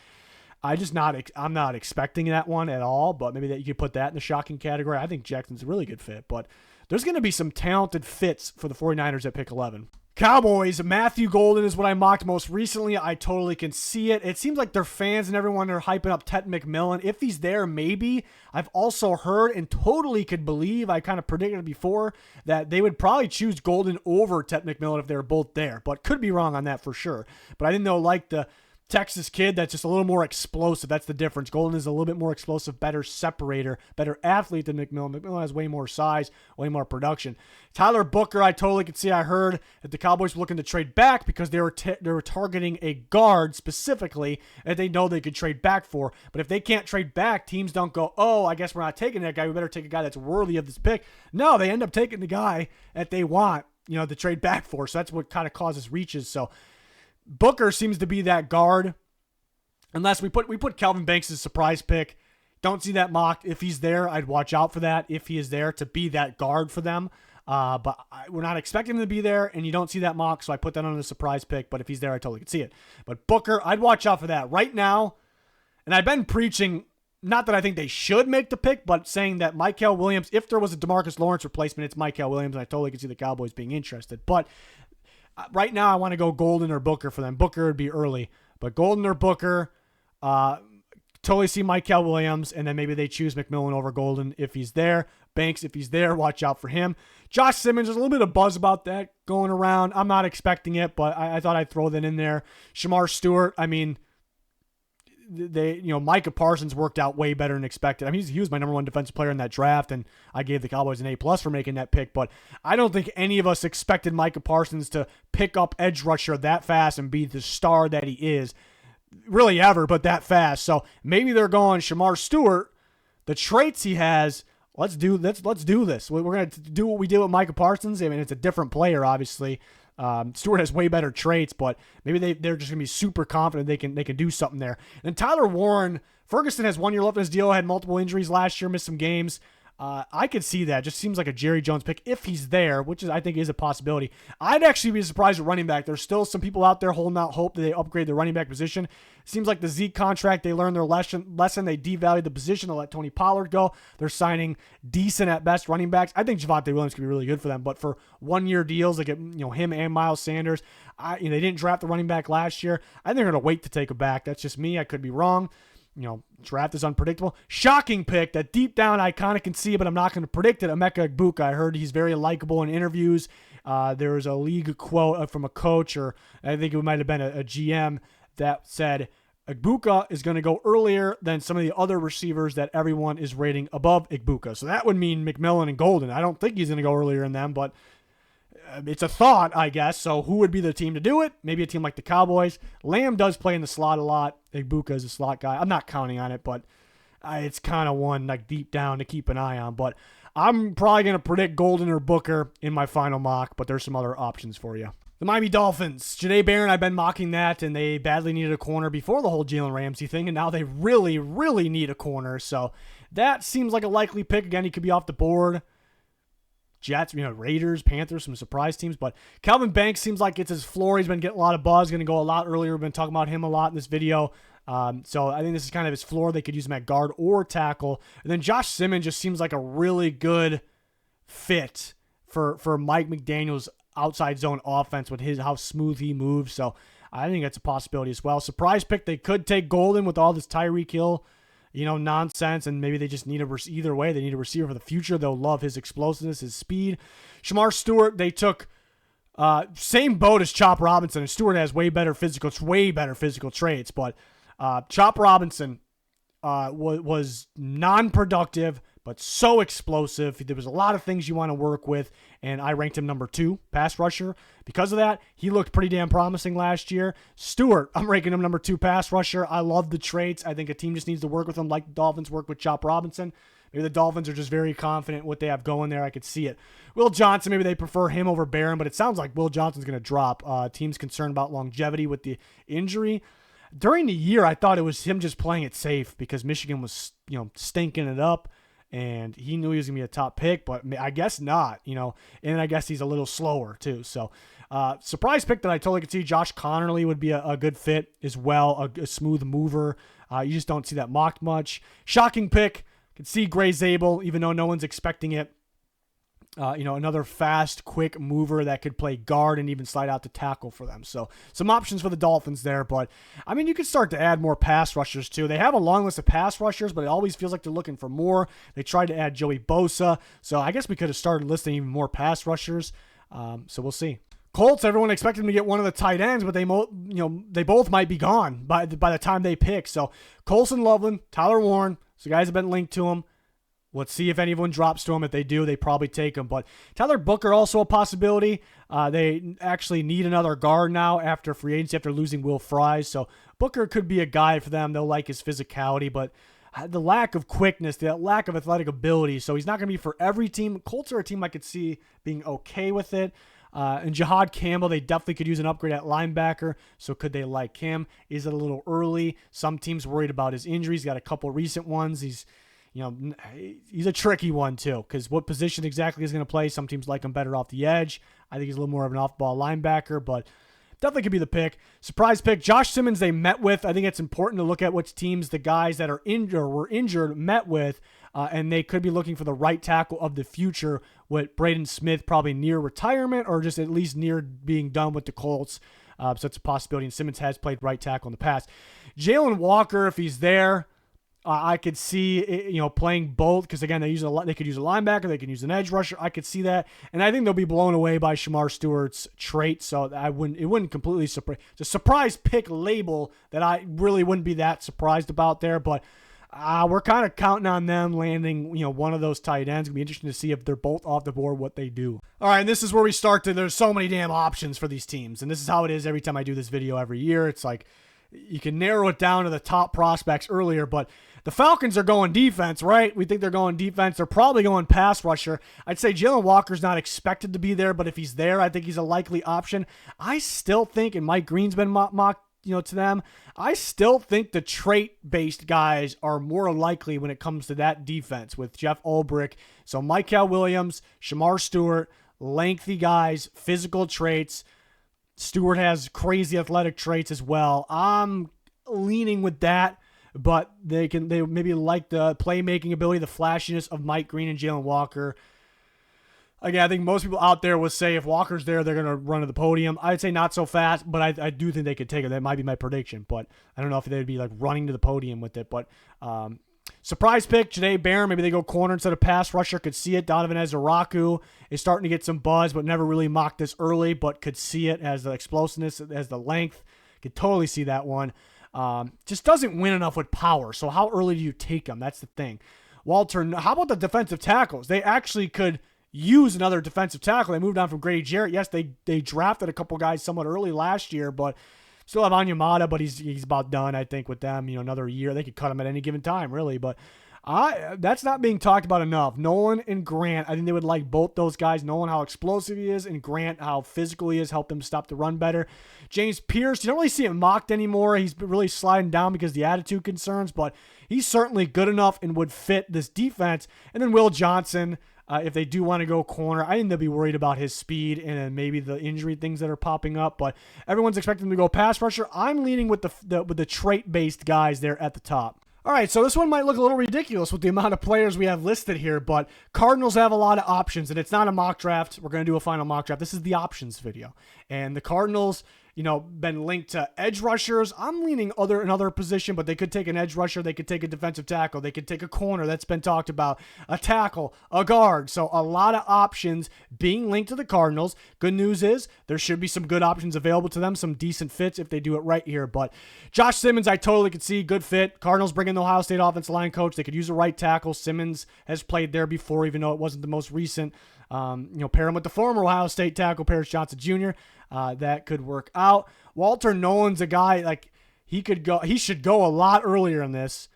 I'm not expecting that one at all, but maybe that you could put that in the shocking category. I think Jackson's a really good fit, but there's going to be some talented fits for the 49ers at pick 11. Cowboys, Matthew Golden is what I mocked most recently. I totally can see it. It seems like their fans and everyone are hyping up Ted McMillan. If he's there, maybe. I've also heard and totally could believe, I kind of predicted it before, that they would probably choose Golden over Ted McMillan if they were both there, but could be wrong on that for sure. But I didn't know, the Texas kid that's just a little more explosive. That's the difference. Golden is a little bit more explosive, better separator, better athlete than McMillan. McMillan has way more size, way more production. Tyler Booker, I totally could see. I heard that the Cowboys were looking to trade back because they were targeting a guard specifically that they know they could trade back for. But if they can't trade back, teams don't go, oh, I guess we're not taking that guy. We better take a guy that's worthy of this pick. No, they end up taking the guy that they want, to trade back for. So that's what kind of causes reaches. So Booker seems to be that guard, unless we put Calvin Banks as a surprise pick. Don't see that mocked. If he's there, I'd watch out for that. If he is there to be that guard for them, but we're not expecting him to be there, and you don't see that mock, so I put that on a surprise pick. But if he's there, I totally could see it. But Booker, I'd watch out for that right now. And I've been preaching not that I think they should make the pick, but saying that Mykel Williams, if there was a DeMarcus Lawrence replacement, it's Mykel Williams, and I totally can see the Cowboys being interested. But right now I want to go Golden or Booker for them. Booker would be early, but Golden or Booker, totally see Mykel Williams, and then maybe they choose McMillan over Golden if he's there. Banks, if he's there, watch out for him. Josh Simmons, there's a little bit of buzz about that going around. I'm not expecting it, but I thought I'd throw that in there. Shemar Stewart, I mean, Micah Parsons worked out way better than expected. I mean, he was my number one defensive player in that draft, and I gave the Cowboys an A+ for making that pick, but I don't think any of us expected Micah Parsons to pick up edge rusher that fast and be the star that he is, really ever, but that fast. So maybe they're going Shemar Stewart, the traits he has. Let's do this. We're going to do what we did with Micah Parsons. I mean, it's a different player, obviously. Stewart has way better traits, but maybe they're just going to be super confident they can do something there. And Tyler Warren, Ferguson has 1 year left in his deal, had multiple injuries last year, missed some games. I could see that. Just seems like a Jerry Jones pick if he's there, which I think is a possibility. I'd actually be surprised at running back. There's still some people out there holding out hope that they upgrade the running back position. Seems like the Zeke contract, they learned their lesson. They devalued the position to let Tony Pollard go. They're signing decent at best running backs. I think Javonte Williams could be really good for them, but for 1 year deals, they get him and Miles Sanders. They didn't draft the running back last year. I think they're going to wait to take a back. That's just me. I could be wrong. Draft is unpredictable. Shocking pick that deep down I kind of can see, but I'm not going to predict it. Emeka Egbuka. I heard he's very likable in interviews. There was a league quote from a coach, or I think it might have been a GM, that said Egbuka is going to go earlier than some of the other receivers that everyone is rating above Egbuka. So that would mean McMillan and Golden. I don't think he's going to go earlier than them, but it's a thought, I guess. So who would be the team to do it? Maybe a team like the Cowboys. Lamb does play in the slot a lot. Egbuka is a slot guy. I'm not counting on it, but it's kind of one like deep down to keep an eye on. But I'm probably going to predict Golden or Booker in my final mock, but there's some other options for you. The Miami Dolphins. Jahdae Barron, I've been mocking that, and they badly needed a corner before the whole Jalen Ramsey thing, and now they really, really need a corner. So that seems like a likely pick. Again, he could be off the board. Jets, Raiders, Panthers, some surprise teams. But Calvin Banks seems like it's his floor. He's been getting a lot of buzz. Going to go a lot earlier. We've been talking about him a lot in this video. So I think this is kind of his floor. They could use him at guard or tackle. And then Josh Simmons just seems like a really good fit for Mike McDaniel's outside zone offense with how smooth he moves. So I think that's a possibility as well. Surprise pick. They could take Golden with all this Tyreek Hill nonsense, and maybe they just need either way. They need a receiver for the future. They'll love his explosiveness, his speed. Shemar Stewart, they took same boat as Chop Robinson, and Stewart has way better physical traits, but Chop Robinson was non-productive, but so explosive. There was a lot of things you want to work with, and I ranked him number 2 pass rusher. Because of that, he looked pretty damn promising last year. Stewart, I'm ranking him number 2 pass rusher. I love the traits. I think a team just needs to work with him like the Dolphins work with Chop Robinson. Maybe the Dolphins are just very confident what they have going there. I could see it. Will Johnson, maybe they prefer him over Barron, but it sounds like Will Johnson's going to drop. Team's concerned about longevity with the injury. During the year, I thought it was him just playing it safe because Michigan was, stinking it up. And he knew he was going to be a top pick, but I guess not, and I guess he's a little slower too. So surprise pick that I totally could see. Josh Connerly would be a good fit as well, a smooth mover. You just don't see that mocked much. Shocking pick. Could see Gray Zabel, even though no one's expecting it. Another fast, quick mover that could play guard and even slide out to tackle for them. So some options for the Dolphins there, but I mean, you could start to add more pass rushers too. They have a long list of pass rushers, but it always feels like they're looking for more. They tried to add Joey Bosa, so I guess we could have started listing even more pass rushers. So we'll see. Colts, everyone expected them to get one of the tight ends, but they both might be gone by the time they pick. So Colson Loveland, Tyler Warren, so guys have been linked to him. Let's see if anyone drops to him. If they do, they probably take him. But Tyler Booker also a possibility. They actually need another guard now after free agency, after losing Will Fries. So Booker could be a guy for them. They'll like his physicality, but the lack of quickness, the lack of athletic ability. So he's not going to be for every team. Colts are a team I could see being okay with it. And Jihad Campbell, they definitely could use an upgrade at linebacker. So could they like him? Is it a little early? Some teams worried about his injuries. He's got a couple recent ones. He's a tricky one too, because what position exactly is going to play? Some teams like him better off the edge. I think he's a little more of an off-ball linebacker, but definitely could be the pick. Surprise pick. Josh Simmons they met with. I think it's important to look at which teams the guys that are injured or were injured met with, and they could be looking for the right tackle of the future with Braden Smith probably near retirement or just at least near being done with the Colts. So it's a possibility, and Simmons has played right tackle in the past. Jalen Walker, if he's there, I could see playing both because again they could use a linebacker, they could use an edge rusher. I could see that, and I think they'll be blown away by Shamar Stewart's trait. So it wouldn't completely surprise. It's a surprise pick label that I really wouldn't be that surprised about there, but we're kind of counting on them landing one of those tight ends. It'll be interesting to see if they're both off the board what they do. All right, and this is where we start to. There's so many damn options for these teams, and this is how it is every time I do this video every year. It's like you can narrow it down to the top prospects earlier, but the Falcons are going defense, right? We think they're going defense. They're probably going pass rusher. I'd say Jalen Walker's not expected to be there, but if he's there, I think he's a likely option. I still think, and Mike Green's been mocked, to them, I still think the trait-based guys are more likely when it comes to that defense with Jeff Ulbrich. So Mykel Williams, Shamar Stewart, lengthy guys, physical traits. Stewart has crazy athletic traits as well. I'm leaning with that. But they maybe like the playmaking ability, the flashiness of Mike Green and Jalen Walker. Again, I think most people out there would say if Walker's there, they're going to run to the podium. I'd say not so fast, but I do think they could take it. That might be my prediction, but I don't know if they'd be like running to the podium with it. But surprise pick, Jahdae Barron. Maybe they go corner instead of pass rusher. Could see it. Donovan Ezeraku is starting to get some buzz, but never really mocked this early, but could see it as the explosiveness, as the length. Could totally see that one. Just doesn't win enough with power. So how early do you take them? That's the thing. Walter, how about the defensive tackles? They actually could use another defensive tackle. They moved on from Grady Jarrett. Yes, they drafted a couple guys somewhat early last year, but still have Onyemata, but he's about done, I think, with them. Another year. They could cut him at any given time, really. But that's not being talked about enough. Nolan and Grant, I think they would like both those guys. Nolan, how explosive he is, and Grant, how physical he is, help them stop the run better. James Pierce, you don't really see him mocked anymore. He's been really sliding down because of the attitude concerns, but he's certainly good enough and would fit this defense. And then Will Johnson, if they do want to go corner, I think they'll be worried about his speed and maybe the injury things that are popping up, but everyone's expecting him to go pass rusher. I'm leaning with the trait-based guys there at the top. All right, so this one might look a little ridiculous with the amount of players we have listed here, but Cardinals have a lot of options, and it's not a mock draft. We're going to do a final mock draft. This is the options video. And the Cardinals, been linked to edge rushers. I'm leaning another position, but they could take an edge rusher. They could take a defensive tackle. They could take a corner. That's been talked about. A tackle, a guard. So a lot of options being linked to the Cardinals. Good news is there should be some good options available to them, some decent fits if they do it right here. But Josh Simmons, I totally could see good fit. Cardinals bring in the Ohio State offensive line coach. They could use a right tackle. Simmons has played there before, even though it wasn't the most recent. Pair him with the former Ohio State tackle, Paris Johnson Jr. That could work out. Walter Nolan's a guy, he should go a lot earlier in this,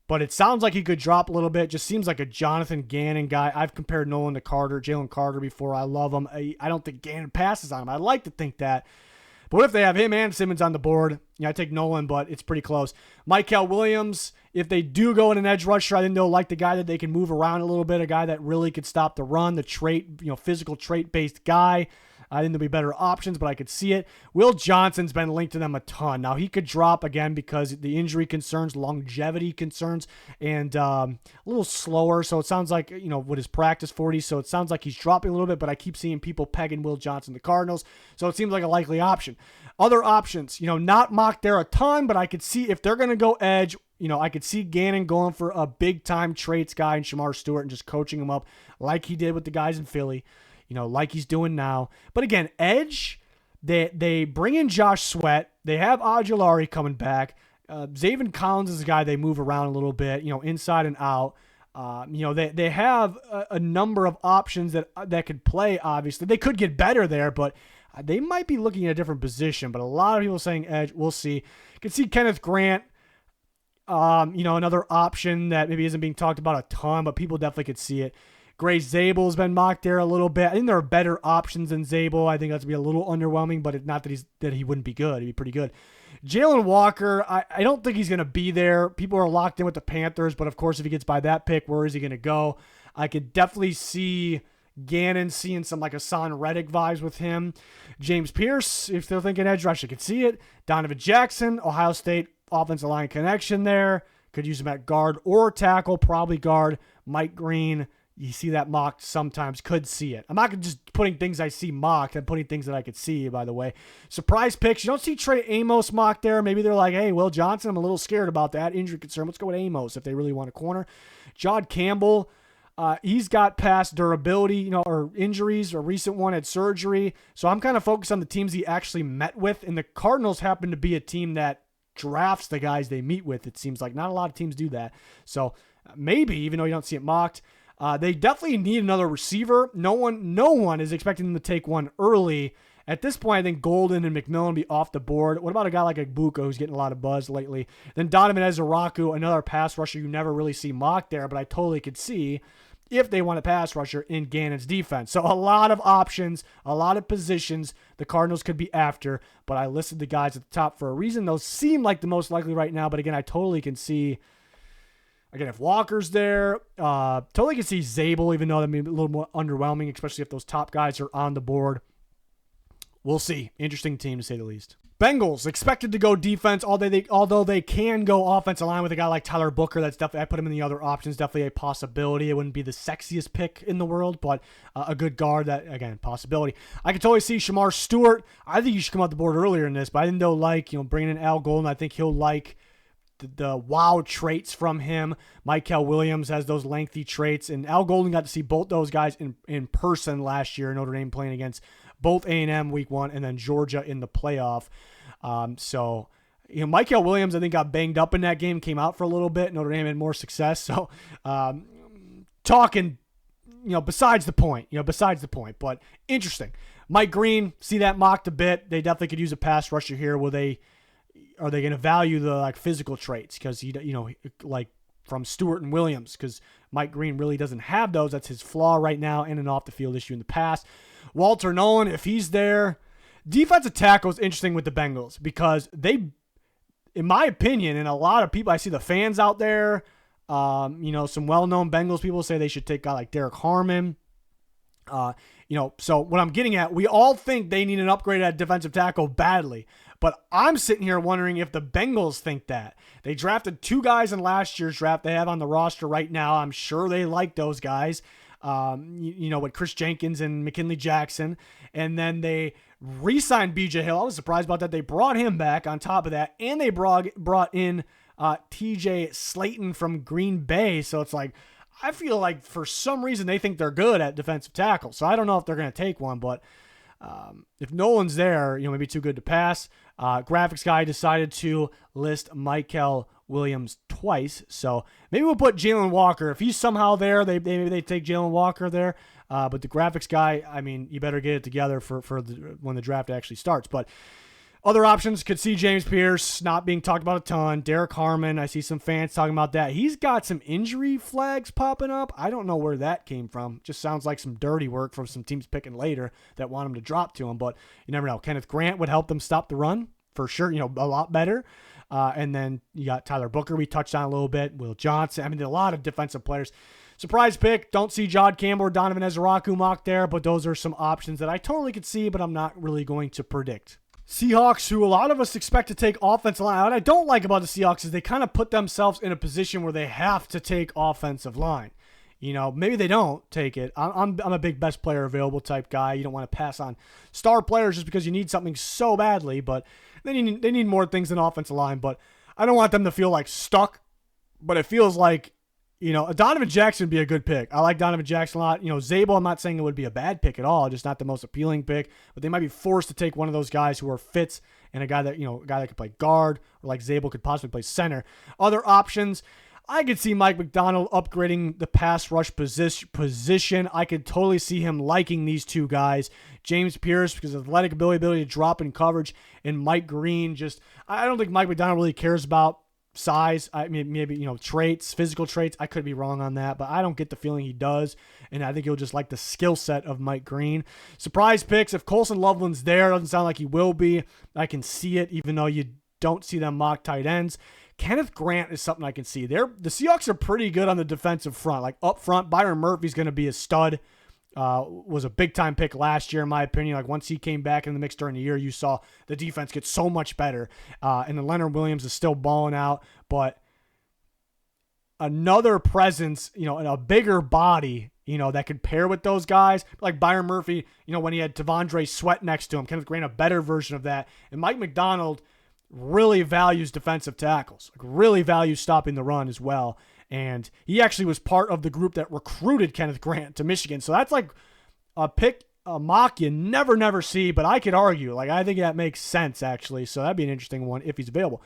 but it sounds like he could drop a little bit. Just seems like a Jonathan Gannon guy. I've compared Nolan to Jalen Carter before. I love him. I don't think Gannon passes on him. I'd like to think that. But what if they have him and Simmons on the board? I take Nolan, but it's pretty close. Mykel Williams, if they do go in an edge rusher, I think they'll like the guy that they can move around a little bit, a guy that really could stop the run, the trait, physical trait-based guy. I think there'll be better options, but I could see it. Will Johnson's been linked to them a ton. Now, he could drop again because the injury concerns, longevity concerns, and a little slower. So it sounds like, with his practice 40, so it sounds like he's dropping a little bit, but I keep seeing people pegging Will Johnson, the Cardinals. So it seems like a likely option. Other options, not mocked there a ton, but I could see if they're going to go edge, I could see Gannon going for a big-time traits guy in Shamar Stewart and just coaching him up like he did with the guys in Philly. Like he's doing now. But again, edge, they bring in Josh Sweat. They have Ojulari coming back. Zaven Collins is a guy they move around a little bit, inside and out. They have a number of options that could play, obviously. They could get better there, but they might be looking at a different position. But a lot of people saying edge. We'll see. You can see Kenneth Grant, another option that maybe isn't being talked about a ton, but people definitely could see it. Gray Zabel's been mocked there a little bit. I think there are better options than Zabel. I think that's going to be a little underwhelming, but it's not that he wouldn't be good. He'd be pretty good. Jalen Walker, I don't think he's going to be there. People are locked in with the Panthers, but of course, if he gets by that pick, where is he going to go? I could definitely see Gannon, seeing some like Hassan Reddick vibes with him. James Pierce, if they're thinking edge rush, you could see it. Donovan Jackson, Ohio State offensive line connection there. Could use him at guard or tackle, probably guard. Mike Green, you see that mocked sometimes, could see it. I'm not just putting things I see mocked. I'm putting things that I could see, by the way. Surprise picks. You don't see Trey Amos mocked there. Maybe they're like, hey, Will Johnson, I'm a little scared about that. Injury concern. Let's go with Amos if they really want a corner. John Campbell, he's got past durability, or injuries. A recent one had surgery. So I'm kind of focused on the teams he actually met with. And the Cardinals happen to be a team that drafts the guys they meet with. It seems like not a lot of teams do that. So maybe, even though you don't see it mocked, they definitely need another receiver. No one is expecting them to take one early. At this point, I think Golden and McMillan be off the board. What about a guy like Egbuka who's getting a lot of buzz lately? Then Donovan Ezeraku, another pass rusher you never really see mocked there, but I totally could see if they want a pass rusher in Gannon's defense. So a lot of options, a lot of positions the Cardinals could be after, but I listed the guys at the top for a reason. Those seem like the most likely right now, but again, I totally can see, again, if Walker's there, totally can see Zabel, even though that may be a little more underwhelming, especially if those top guys are on the board. We'll see. Interesting team, to say the least. Bengals expected to go defense, although they can go offensive line with a guy like Tyler Booker. That's definitely, I put him in the other options, definitely a possibility. It wouldn't be the sexiest pick in the world, but a good guard, that, again, possibility. I could totally see Shamar Stewart. I think he should come off the board earlier in this, but I didn't know, bringing in Al Golden. I think he'll like the wow traits from him. Michael Williams has those lengthy traits, and Al Golden got to see both those guys in person last year. Notre Dame playing against both A&M week 1 and then Georgia in the playoff. Michael Williams, I think, got banged up in that game, came out for a little bit. Notre Dame had more success. So, talking, besides the point, but interesting. Mike Green, see that mocked a bit. They definitely could use a pass rusher here. Are they going to value the physical traits? Because from Stewart and Williams, because Mike Green really doesn't have those. That's his flaw right now, and an off the field issue in the past. Walter Nolan, if he's there, defensive tackle is interesting with the Bengals because they, in my opinion, and a lot of people, I see the fans out there, some well-known Bengals people say they should take a guy like Derek Harmon. So what I'm getting at, we all think they need an upgrade at defensive tackle badly, but I'm sitting here wondering if the Bengals think that. They drafted 2 guys in last year's draft they have on the roster right now. I'm sure they like those guys. With Chris Jenkins and McKinley Jackson, and then they re-signed BJ Hill. I was surprised about that. They brought him back on top of that, and they brought in TJ Slayton from Green Bay. So it's like, I feel like for some reason they think they're good at defensive tackle. So I don't know if they're going to take one, but if Nolan's there, maybe too good to pass. Graphics guy decided to list Michael Williams twice, so maybe we'll put Jalen Walker. If he's somehow there, maybe they take Jalen Walker there. But the graphics guy, you better get it together for when the draft actually starts. But other options could see James Pierce not being talked about a ton. Derek Harmon, I see some fans talking about that. He's got some injury flags popping up. I don't know where that came from. Just sounds like some dirty work from some teams picking later that want him to drop to him. But you never know. Kenneth Grant would help them stop the run for sure. A lot better. And then you got Tyler Booker, we touched on a little bit. Will Johnson. A lot of defensive players. Surprise pick. Don't see John Campbell or Donovan Ezeraku mocked there, but those are some options that I totally could see, but I'm not really going to predict. Seahawks, who a lot of us expect to take offensive line. What I don't like about the Seahawks is they kind of put themselves in a position where they have to take offensive line. Maybe they don't take it. I'm a big best player available type guy. You don't want to pass on star players just because you need something so badly, but they need more things than offensive line. But I don't want them to feel like stuck, but it feels like, Donovan Jackson would be a good pick. I like Donovan Jackson a lot. Zabel, I'm not saying it would be a bad pick at all, just not the most appealing pick, but they might be forced to take one of those guys who are fits and a guy that could play guard, or like Zabel could possibly play center. Other options, I could see Mike McDonald upgrading the pass rush position. I could totally see him liking these 2 guys. James Pierce, because of athletic ability to drop in coverage, and Mike Green, I don't think Mike McDonald really cares about size. Maybe traits, physical traits. I could be wrong on that, but I don't get the feeling he does, and I think he'll just like the skill set of Mike Green. Surprise picks, if Colson Loveland's there, doesn't sound like he will be. I can see it, even though you don't see them mock tight ends. Kenneth Grant is something I can see. The Seahawks are pretty good on the defensive front. Like up front, Byron Murphy's going to be a stud. was a big-time pick last year, in my opinion. Like, once he came back in the mix during the year, you saw the defense get so much better. And then Leonard Williams is still balling out, but another presence, and a bigger body, that could pair with those guys, like Byron Murphy, when he had Devondre Sweat next to him, Kenneth Grant, a better version of that. And Mike McDonald really values defensive tackles, really values stopping the run as well. And he actually was part of the group that recruited Kenneth Grant to Michigan. So that's like a mock you never see, but I could argue. Like, I think that makes sense, actually. So that'd be an interesting one if he's available.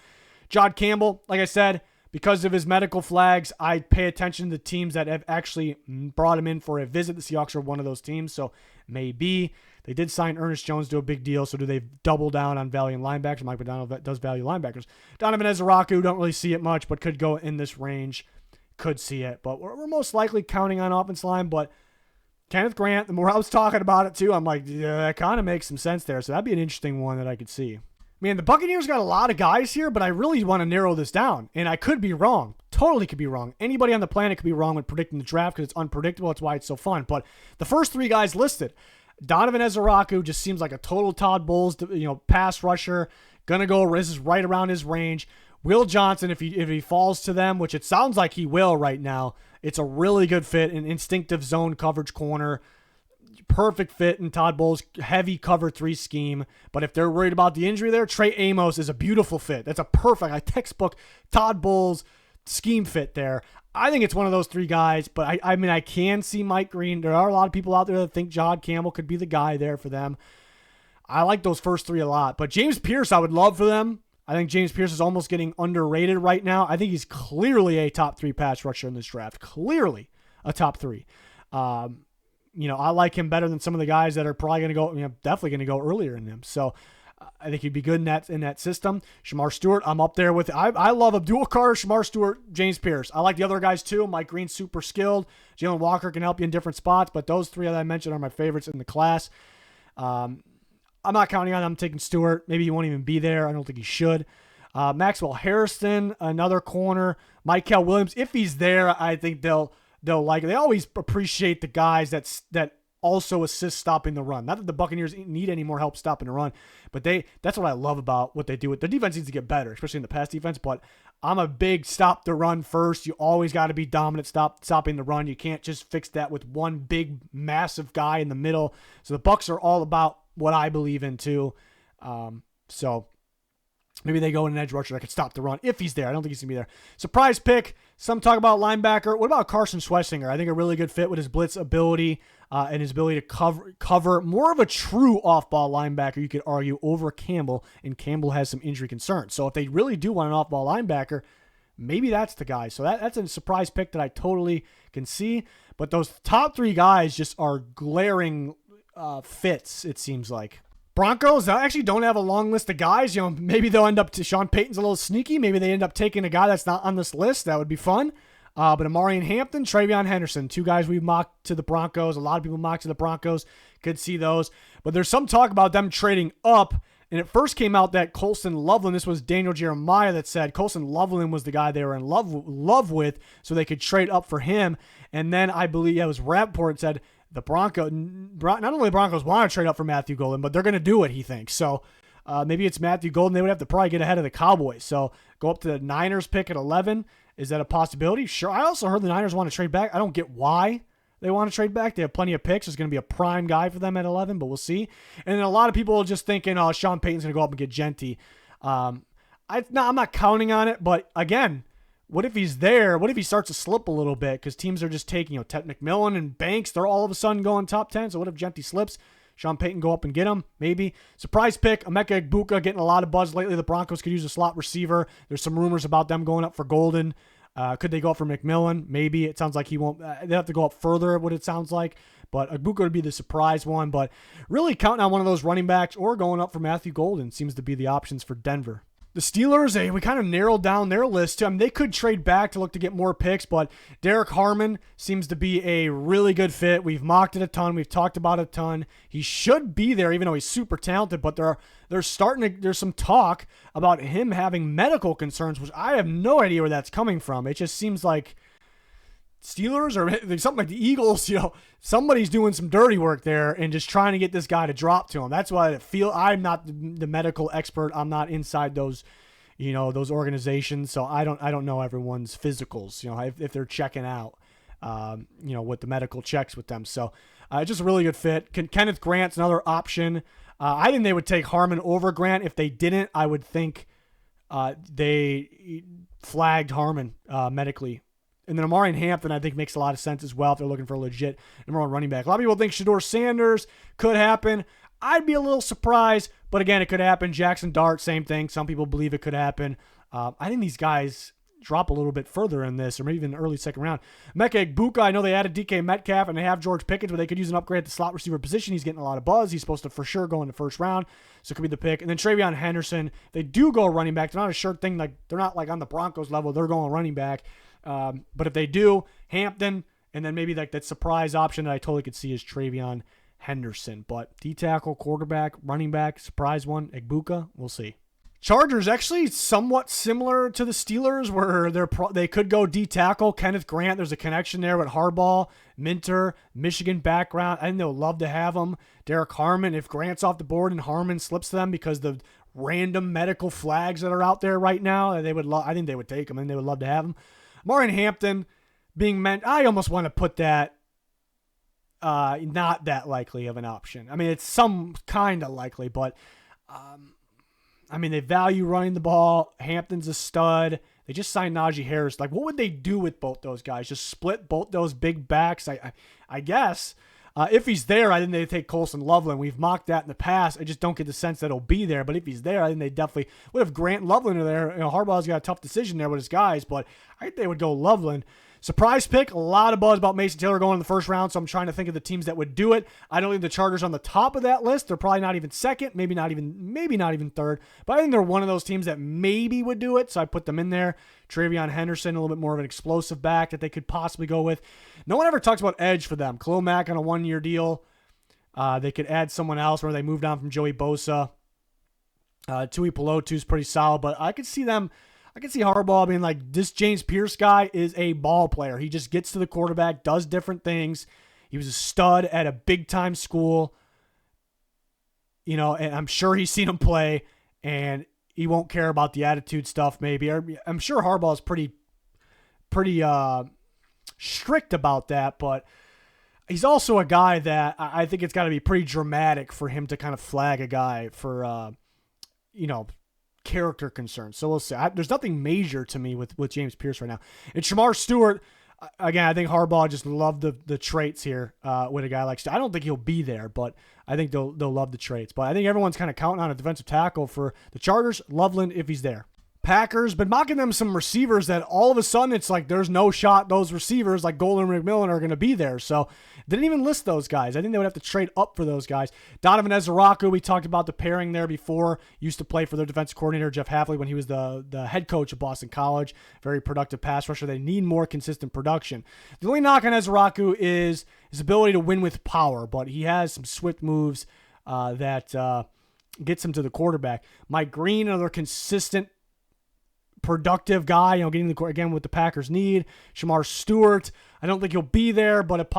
John Campbell, like I said, because of his medical flags, I pay attention to teams that have actually brought him in for a visit. The Seahawks are one of those teams, so maybe. They did sign Ernest Jones to a big deal, so do they double down on valuing linebackers? Mike McDonald does value linebackers. Donovan Ezeraku, don't really see it much, but could go in this range. Could see it, but we're most likely counting on offense line. But Kenneth Grant, the more I was talking about it too, I'm like, yeah, that kind of makes some sense there. So that'd be an interesting one that I could see. Man, the Buccaneers got a lot of guys here, but I really want to narrow this down. And I could be wrong. Totally could be wrong. Anybody on the planet could be wrong when predicting the draft because it's unpredictable. That's why it's so fun. But the first three guys listed, Donovan Ezeraku just seems like a total Todd Bowles, pass rusher. Gonna go, this is right around his range. Will Johnson, if he falls to them, which it sounds like he will right now, it's a really good fit, an instinctive zone coverage corner. Perfect fit in Todd Bowles' heavy cover 3 scheme. But if they're worried about the injury there, Trey Amos is a beautiful fit. That's a perfect, textbook Todd Bowles scheme fit there. I think it's one of those three guys, but I can see Mike Green. There are a lot of people out there that think John Campbell could be the guy there for them. I like those first three a lot. But James Pierce, I would love for them. I think James Pierce is almost getting underrated right now. I think he's clearly a top 3 pass rusher in this draft. Clearly a top 3. I like him better than some of the guys that are probably going to go, definitely going to go earlier in them. So I think he'd be good in that system. Shamar Stewart, I'm up there with. I love Abdul Carter, Shamar Stewart, James Pierce. I like the other guys too. Mike Green's super skilled. Jalen Walker can help you in different spots, but those three that I mentioned are my favorites in the class. I'm not counting on them taking Stewart. Maybe he won't even be there. I don't think he should. Maxwell Harrison, another corner. Michael Williams, if he's there, I think they'll like it. They always appreciate the guys that also assist stopping the run. Not that the Buccaneers need any more help stopping the run, but that's what I love about what they do. Their defense needs to get better, especially in the pass defense, but I'm a big stop the run first. You always got to be dominant stopping the run. You can't just fix that with one big, massive guy in the middle. So the Bucs are all about what I believe in too. So maybe they go in an edge rusher that could stop the run if he's there. I don't think he's going to be there. Surprise pick. Some talk about linebacker. What about Carson Schwessinger? I think a really good fit with his blitz ability and his ability to cover more of a true off-ball linebacker, you could argue, over Campbell, and Campbell has some injury concerns. So if they really do want an off-ball linebacker, maybe that's the guy. So that's a surprise pick that I totally can see. But those top 3 guys just are glaring fits, it seems like. Broncos, I actually don't have a long list of guys. Maybe they'll end up Sean Payton's a little sneaky. Maybe they end up taking a guy that's not on this list. That would be fun. But Amarian Hampton, Travion Henderson, 2 guys we've mocked to the Broncos. A lot of people mocked to the Broncos. Could see those. But there's some talk about them trading up. And it first came out that Colston Loveland, this was Daniel Jeremiah that said Colston Loveland was the guy they were in love with, so they could trade up for him. And then I believe it was Rappaport said the Broncos, not only the Broncos want to trade up for Matthew Golden, but they're going to do it, he thinks. So maybe it's Matthew Golden. They would have to probably get ahead of the Cowboys. So go up to the Niners pick at 11. Is that a possibility? Sure. I also heard the Niners want to trade back. I don't get why they want to trade back. They have plenty of picks. There's going to be a prime guy for them at 11, but we'll see. And then a lot of people are just thinking, Sean Payton's going to go up and get Genty. I'm not counting on it, but again, what if he's there? What if he starts to slip a little bit? Because teams are just taking, Ted McMillan and Banks, they're all of a sudden going top 10. So what if Genty slips? Sean Payton go up and get him, maybe. Surprise pick, Emeka Egbuka getting a lot of buzz lately. The Broncos could use a slot receiver. There's some rumors about them going up for Golden. Could they go up for McMillan? Maybe. It sounds like he won't. They have to go up further, what it sounds like. But Egbuka would be the surprise one. But really counting on one of those running backs or going up for Matthew Golden seems to be the options for Denver. The Steelers, we kind of narrowed down their list. They could trade back to look to get more picks, but Derek Harmon seems to be a really good fit. We've mocked it a ton. We've talked about it a ton. He should be there, even though he's super talented, but there's some talk about him having medical concerns, which I have no idea where that's coming from. It just seems like Steelers or something like the Eagles, somebody's doing some dirty work there and just trying to get this guy to drop to him. That's why I feel. I'm not the medical expert. I'm not inside those, those organizations. So I don't know everyone's physicals, if they're checking out, with the medical checks with them. So just a really good fit. Kenneth Grant's another option. I think they would take Harmon over Grant. If they didn't, I would think they flagged Harmon medically. And then Amari Hampton, I think, makes a lot of sense as well if they're looking for a legit number one running back. A lot of people think Shedeur Sanders could happen. I'd be a little surprised, but again, it could happen. Jackson Dart, same thing. Some people believe it could happen. I think these guys drop a little bit further in this, or maybe even the early second round. Emeka Egbuka, I know they added DK Metcalf and they have George Pickens, but they could use an upgrade at the slot receiver position. He's getting a lot of buzz. He's supposed to for sure go in the first round, so it could be the pick. And then TreVeyon Henderson, they do go running back. They're not a sure thing. They're not like on the Broncos level. They're going running back. But if they do, Hampton, and then maybe like that surprise option that I totally could see is TreVeyon Henderson. But D-tackle, quarterback, running back, surprise one, Egbuka, we'll see. Chargers actually somewhat similar to the Steelers, where they could go D-tackle. Kenneth Grant, there's a connection there with Harbaugh, Minter, Michigan background. I think they'll love to have him. Derek Harmon, if Grant's off the board and Harmon slips to them because the random medical flags that are out there right now, I think they would take him and they would love to have him. Amari Hampton being meant, I almost want to put that not that likely of an option. I mean, it's some kind of likely, but they value running the ball. Hampton's a stud. They just signed Najee Harris. Like, what would they do with both those guys? Just split both those big backs? I guess. If he's there, I think they take Colson Loveland. We've mocked that in the past. I just don't get the sense that he'll be there. But if he's there, I think they definitely would have Grant and Loveland are there. Harbaugh's got a tough decision there with his guys, but I think they would go Loveland. Surprise pick, a lot of buzz about Mason Taylor going in the first round, so I'm trying to think of the teams that would do it. I don't think the Chargers are on the top of that list. They're probably not even second, maybe not even third, but I think they're one of those teams that maybe would do it, so I put them in there. TreVeyon Henderson, a little bit more of an explosive back that they could possibly go with. No one ever talks about edge for them. Khalil Mack on a one-year deal. They could add someone else where they moved on from Joey Bosa. Tui Pelotu's pretty solid, but I could see Harbaugh being like, this James Pierce guy is a ball player. He just gets to the quarterback, does different things. He was a stud at a big-time school, and I'm sure he's seen him play, and he won't care about the attitude stuff maybe. I'm sure Harbaugh is pretty strict about that, but he's also a guy that I think it's got to be pretty dramatic for him to kind of flag a guy for, character concerns. So we'll see. There's nothing major to me with James Pierce right now. And Shamar Stewart, again, I think Harbaugh just loved the traits here with a guy like Stewart. I don't think he'll be there, but I think they'll love the traits. But I think everyone's kind of counting on a defensive tackle for the Chargers. Loveland, if he's there. Packers, been mocking them some receivers that all of a sudden it's like there's no shot those receivers like Golden McMillan are going to be there. So didn't even list those guys. I think they would have to trade up for those guys. Donovan Ezeraku, we talked about the pairing there before. Used to play for their defensive coordinator, Jeff Hafley, when he was the head coach of Boston College. Very productive pass rusher. They need more consistent production. The only knock on Ezeraku is his ability to win with power, but he has some swift moves that gets him to the quarterback. Mike Green, another consistent productive guy, getting the again what the Packers need. Shamar Stewart, I don't think he'll be there, but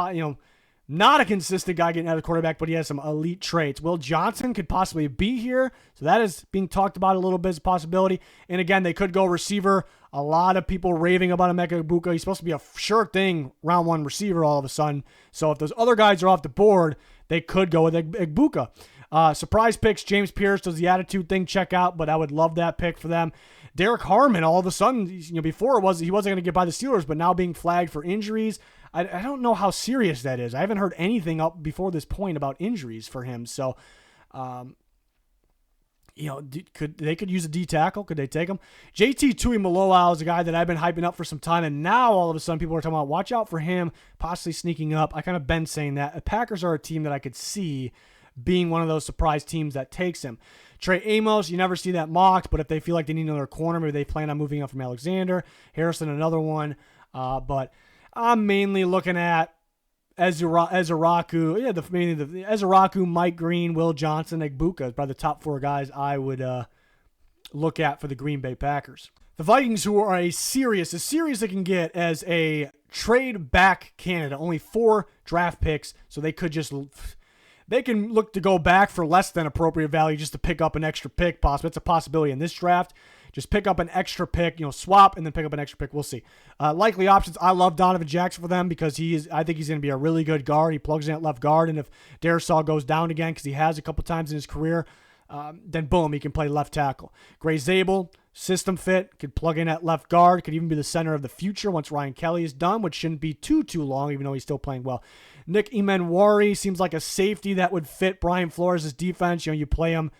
not a consistent guy getting out of the quarterback, but he has some elite traits. Will Johnson could possibly be here, so that is being talked about a little bit as a possibility. And again, they could go receiver. A lot of people raving about Emeka Egbuka. He's supposed to be a sure thing round one receiver all of a sudden. So if those other guys are off the board, they could go with Egbuka. Surprise picks, James Pierce does the attitude thing check out, but I would love that pick for them. Derek Harmon, all of a sudden, before he wasn't going to get by the Steelers, but now being flagged for injuries. I don't know how serious that is. I haven't heard anything up before this point about injuries for him. So, they could use a D tackle. Could they take him? JT Tuimoloau is a guy that I've been hyping up for some time, and now all of a sudden people are talking about watch out for him possibly sneaking up. I kind of been saying that. The Packers are a team that I could see being one of those surprise teams that takes him. Trey Amos, you never see that mocked, but if they feel like they need another corner, maybe they plan on moving up from Alexander. Harrison, another one. But I'm mainly looking at Ezeraku. Yeah, mainly the Ezeraku, Mike Green, Will Johnson, Egbuka is probably the top four guys I would look at for the Green Bay Packers. The Vikings, who are as serious it can get as a trade back Canada. Only 4 draft picks, so they can look to go back for less than appropriate value just to pick up an extra pick. Possible. It's a possibility in this draft. Just pick up an extra pick, swap and then pick up an extra pick. We'll see. Likely options. I love Donovan Jackson for them because I think he's going to be a really good guard. He plugs in at left guard, and if Darrisaw goes down again, because he has a couple times in his career, then boom, he can play left tackle. Gray Zabel, system fit, could plug in at left guard, could even be the center of the future once Ryan Kelly is done, which shouldn't be too long, even though he's still playing well. Nick Emenwari seems like a safety that would fit Brian Flores' defense. You play him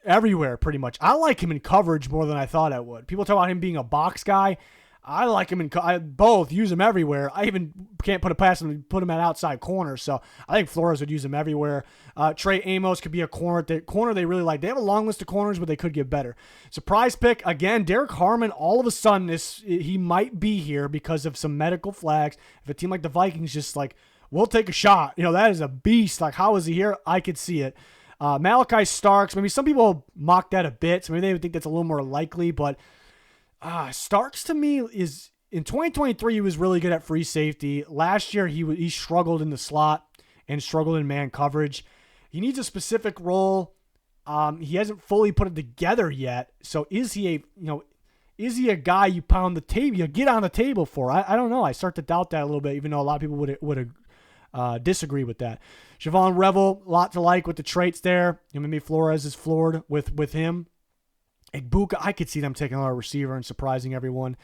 everywhere pretty much. I like him in coverage more than I thought I would. People talk about him being a box guy. I like him both. Use him everywhere. I even can't put a pass him and put him at outside corner. So I think Flores would use him everywhere. Trey Amos could be a corner. Corner they really like. They have a long list of corners, but they could get better. Surprise pick again. Derek Harmon. All of a sudden, he might be here because of some medical flags. If a team like the Vikings just we'll take a shot. That is a beast. How is he here? I could see it. Malachi Starks. Maybe some people mock that a bit, so maybe they would think that's a little more likely, but Starks to me is, in 2023, he was really good at free safety. Last year, he struggled in the slot and struggled in man coverage. He needs a specific role. He hasn't fully put it together yet. So is he a guy you pound the table, you get on the table for? I don't know. I start to doubt that a little bit, even though a lot of people would disagree with that. Javon Revel, a lot to like with the traits there. Maybe Flores is floored with him. Egbuka, I could see them taking another receiver and surprising everyone,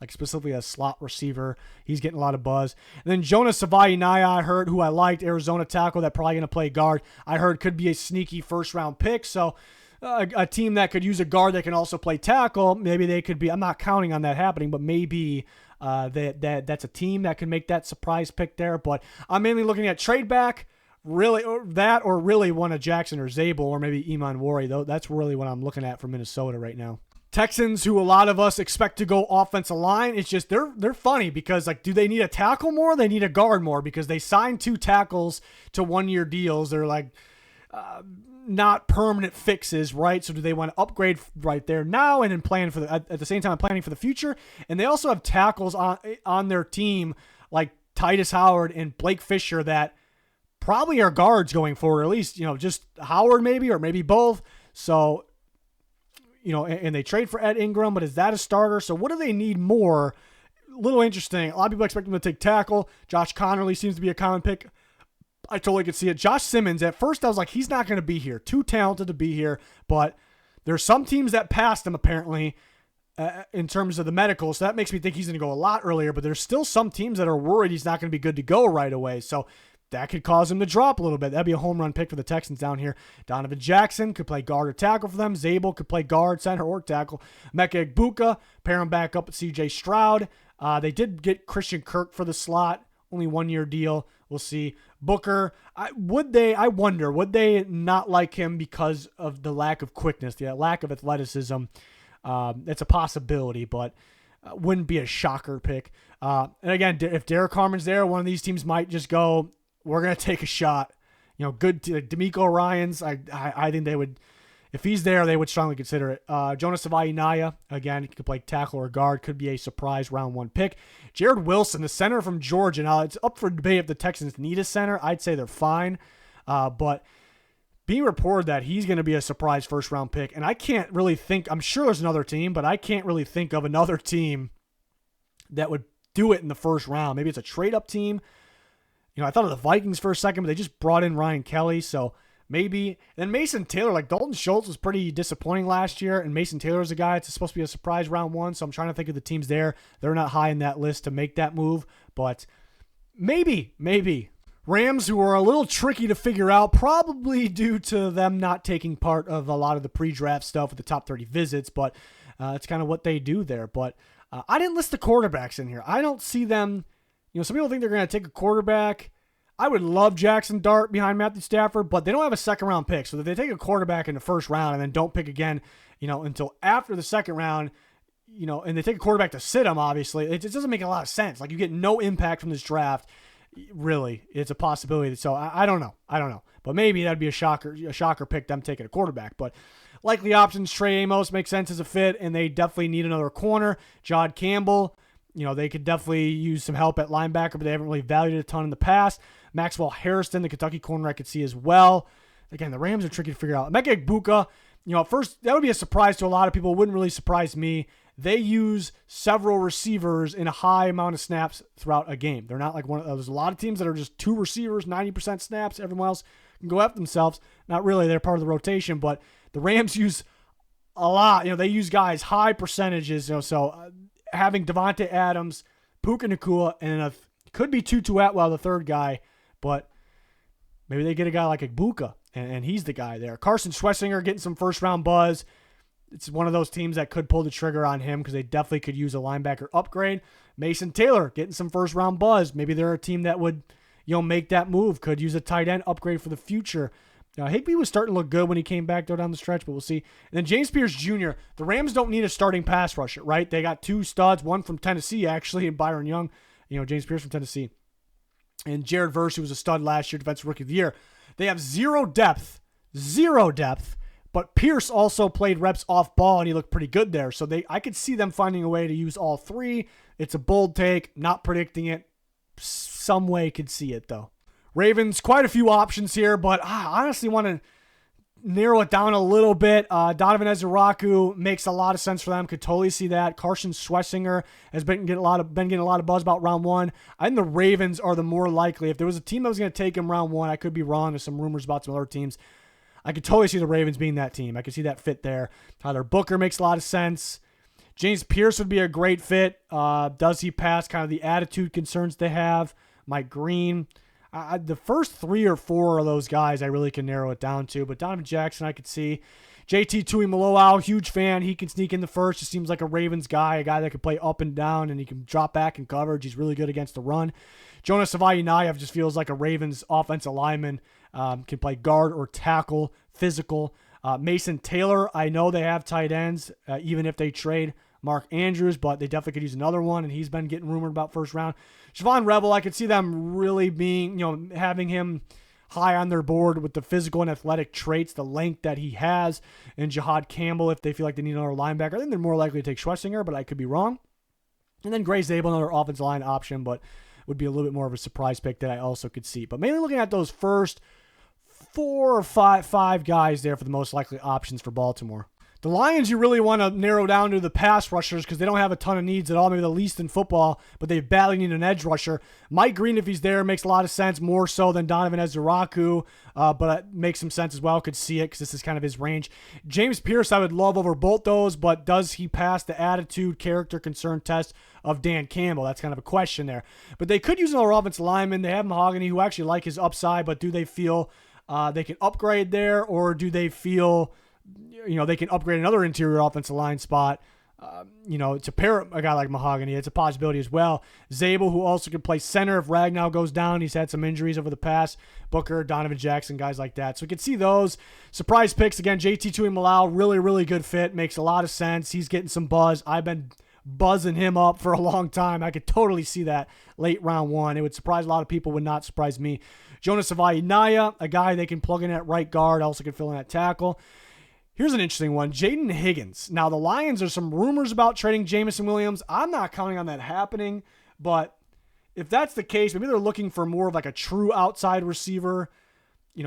specifically a slot receiver. He's getting a lot of buzz. And then Jonas Savaiinaea, I heard, who I liked, Arizona tackle that probably going to play guard. I heard could be a sneaky first-round pick. So a team that could use a guard that can also play tackle, maybe they could be. I'm not counting on that happening, but maybe that's a team that can make that surprise pick there. But I'm mainly looking at trade back, really, or really one of Jackson or Zabel or maybe Emenwari, though. That's really what I'm looking at for Minnesota right now. Texans, who a lot of us expect to go offensive line, it's just they're funny because do they need a tackle more? They need a guard more because they signed 2 tackles to 1-year deals. They're not permanent fixes, right? So do they want to upgrade right there now and then plan for at the same time planning for the future? And they also have tackles on their team like Titus Howard and Blake Fisher that probably are guards going forward, or at least, just Howard maybe, or maybe both. So, and they trade for Ed Ingram, but is that a starter? So what do they need more? A little interesting. A lot of people expect them to take tackle. Josh Connerly seems to be a common pick. I totally could see it. Josh Simmons, at first I was like, he's not going to be here. Too talented to be here. But there's some teams that passed him apparently in terms of the medical. So that makes me think he's going to go a lot earlier. But there's still some teams that are worried he's not going to be good to go right away. So that could cause him to drop a little bit. That'd be a home run pick for the Texans down here. Donovan Jackson could play guard or tackle for them. Zabel could play guard, center, or tackle. Emeka Egbuka, pair him back up with C.J. Stroud. They did get Christian Kirk for the slot. Only 1-year deal. We'll see. Booker, would they not like him because of the lack of quickness, the lack of athleticism? It's a possibility, but wouldn't be a shocker pick. And again, if Derek Harmon's there, one of these teams might just go, we're going to take a shot. Good D'Amico Ryans. I think they would, if he's there, they would strongly consider it. Jonas Savaiinaea, again, he could play tackle or guard, could be a surprise round 1 pick. Jared Wilson, the center from Georgia. Now, it's up for debate if the Texans need a center. I'd say they're fine. But being reported that he's going to be a surprise first-round pick, and I can't really think, I'm sure there's another team, but I can't really think of another team that would do it in the first round. Maybe it's a trade-up team. I thought of the Vikings for a second, but they just brought in Ryan Kelly, so maybe. And Mason Taylor, Dalton Schultz was pretty disappointing last year, and Mason Taylor's a guy. It's supposed to be a surprise round 1, so I'm trying to think of the teams there. They're not high in that list to make that move, but maybe. Rams, who are a little tricky to figure out, probably due to them not taking part of a lot of the pre-draft stuff with the top 30 visits, but it's kind of what they do there. But I didn't list the quarterbacks in here. I don't see them. Some people think they're going to take a quarterback. I would love Jackson Dart behind Matthew Stafford, but they don't have a second-round pick. So if they take a quarterback in the first round and then don't pick again, until after the second round, and they take a quarterback to sit him, obviously, it just doesn't make a lot of sense. You get no impact from this draft. Really, it's a possibility. So I don't know. But maybe that'd be a shocker pick, them taking a quarterback. But likely options, Trey Amos makes sense as a fit, and they definitely need another corner. Jod Campbell, They could definitely use some help at linebacker, but they haven't really valued it a ton in the past. Maxwell Harrison, the Kentucky corner, I could see as well. Again, the Rams are tricky to figure out. Emeka Egbuka, at first, that would be a surprise to a lot of people. It wouldn't really surprise me. They use several receivers in a high amount of snaps throughout a game. They're not like there's a lot of teams that are just 2 receivers, 90% snaps. Everyone else can go after themselves. Not really. They're part of the rotation, but the Rams use a lot. They use guys high percentages. Having Devontae Adams, Puka Nacua, and could be Tutu Atwell, the third guy, but maybe they get a guy like Egbuka, and he's the guy there. Carson Schwessinger getting some first-round buzz. It's one of those teams that could pull the trigger on him because they definitely could use a linebacker upgrade. Mason Taylor getting some first-round buzz. Maybe they're a team that would, make that move. Could use a tight end upgrade for the future. Higbee was starting to look good when he came back down the stretch, but we'll see. And then James Pierce Jr., the Rams don't need a starting pass rusher, right? They got 2 studs, one from Tennessee, actually, and Byron Young, James Pierce from Tennessee. And Jared Verse, who was a stud last year, Defensive Rookie of the Year. They have zero depth, but Pierce also played reps off ball, and he looked pretty good there. So I could see them finding a way to use all 3. It's a bold take, not predicting it. Some way could see it, though. Ravens, quite a few options here, but I honestly want to narrow it down a little bit. Donovan Ezeraku makes a lot of sense for them. Could totally see that. Carson Schwessinger has been getting a lot of buzz about round 1. I think the Ravens are the more likely. If there was a team that was going to take him round 1, I could be wrong. There's some rumors about some other teams. I could totally see the Ravens being that team. I could see that fit there. Tyler Booker makes a lot of sense. James Pierce would be a great fit. Does he pass kind of the attitude concerns they have? Mike Green. The first 3 or 4 of those guys I really can narrow it down to, but Donovan Jackson I could see. JT Tuimoloau, huge fan. He can sneak in the first. Just seems like a Ravens guy, a guy that can play up and down, and he can drop back in coverage. He's really good against the run. Jonas Savaiinaev just feels like a Ravens offensive lineman. Can play guard or tackle, physical. Mason Taylor, I know they have tight ends, even if they trade Mark Andrews, but they definitely could use another one, and he's been getting rumored about first round. Javon Rebel, I could see them really being, having him high on their board with the physical and athletic traits, the length that he has, and Jihad Campbell, if they feel like they need another linebacker. I think they're more likely to take Schwessinger, but I could be wrong. And then Gray Zabel, another offensive line option, but would be a little bit more of a surprise pick that I also could see. But mainly looking at those first 4 or 5 guys there for the most likely options for Baltimore. The Lions, you really want to narrow down to the pass rushers because they don't have a ton of needs at all, maybe the least in football, but they badly need an edge rusher. Mike Green, if he's there, makes a lot of sense, more so than Donovan Ezeraku, but it makes some sense as well. Could see it because this is kind of his range. James Pierce, I would love over both those, but does he pass the attitude, character, concern test of Dan Campbell? That's kind of a question there. But they could use another offensive lineman. They have Mahogany, who actually like his upside, but do they feel they can upgrade there, or do they feel they can upgrade another interior offensive line spot, to pair a guy like Mahogany? It's a possibility as well. Zabel, who also can play center if Ragnow goes down. He's had some injuries over the past. Booker, Donovan Jackson, guys like that. So we can see those. Surprise picks, again, JT Tuimoloau, really, really good fit. Makes a lot of sense. He's getting some buzz. I've been buzzing him up for a long time. I could totally see that late round 1. It would surprise a lot of people, would not surprise me. Jonas Savaiinaev, a guy they can plug in at right guard, also can fill in at tackle. Here's an interesting one. Jaden Higgins. Now, the Lions, there's some rumors about trading Jameson Williams. I'm not counting on that happening, but if that's the case, maybe they're looking for more of like a true outside receiver,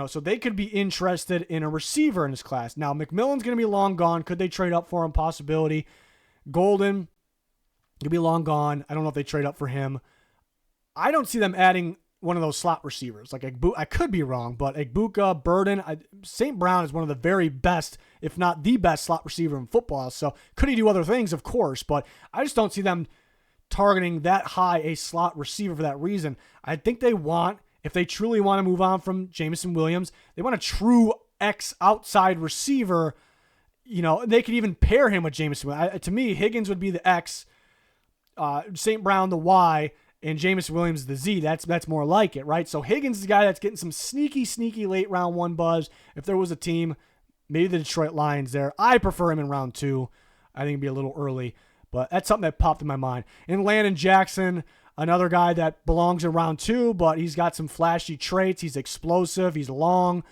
so they could be interested in a receiver in this class. Now, McMillan's going to be long gone. Could they trade up for him? Possibility. Golden could be long gone. I don't know if they trade up for him. I don't see them adding one of those slot receivers. Like I could be wrong, but Egbuka, Burden, St. Brown is one of the very best, if not the best slot receiver in football. So could he do other things? Of course, but I just don't see them targeting that high a slot receiver for that reason. I think they want, if they truly want to move on from Jameson Williams, they want a true X outside receiver. They could even pair him with Jameson. To me, Higgins would be the X, St. Brown the Y, and Jameson Williams the Z. That's more like it, right? So Higgins is the guy that's getting some sneaky late round 1 buzz. If there was a team, maybe the Detroit Lions there. I prefer him in round 2. I think it'd be a little early, but that's something that popped in my mind. And Landon Jackson, another guy that belongs in round 2, but he's got some flashy traits. He's explosive. He's long.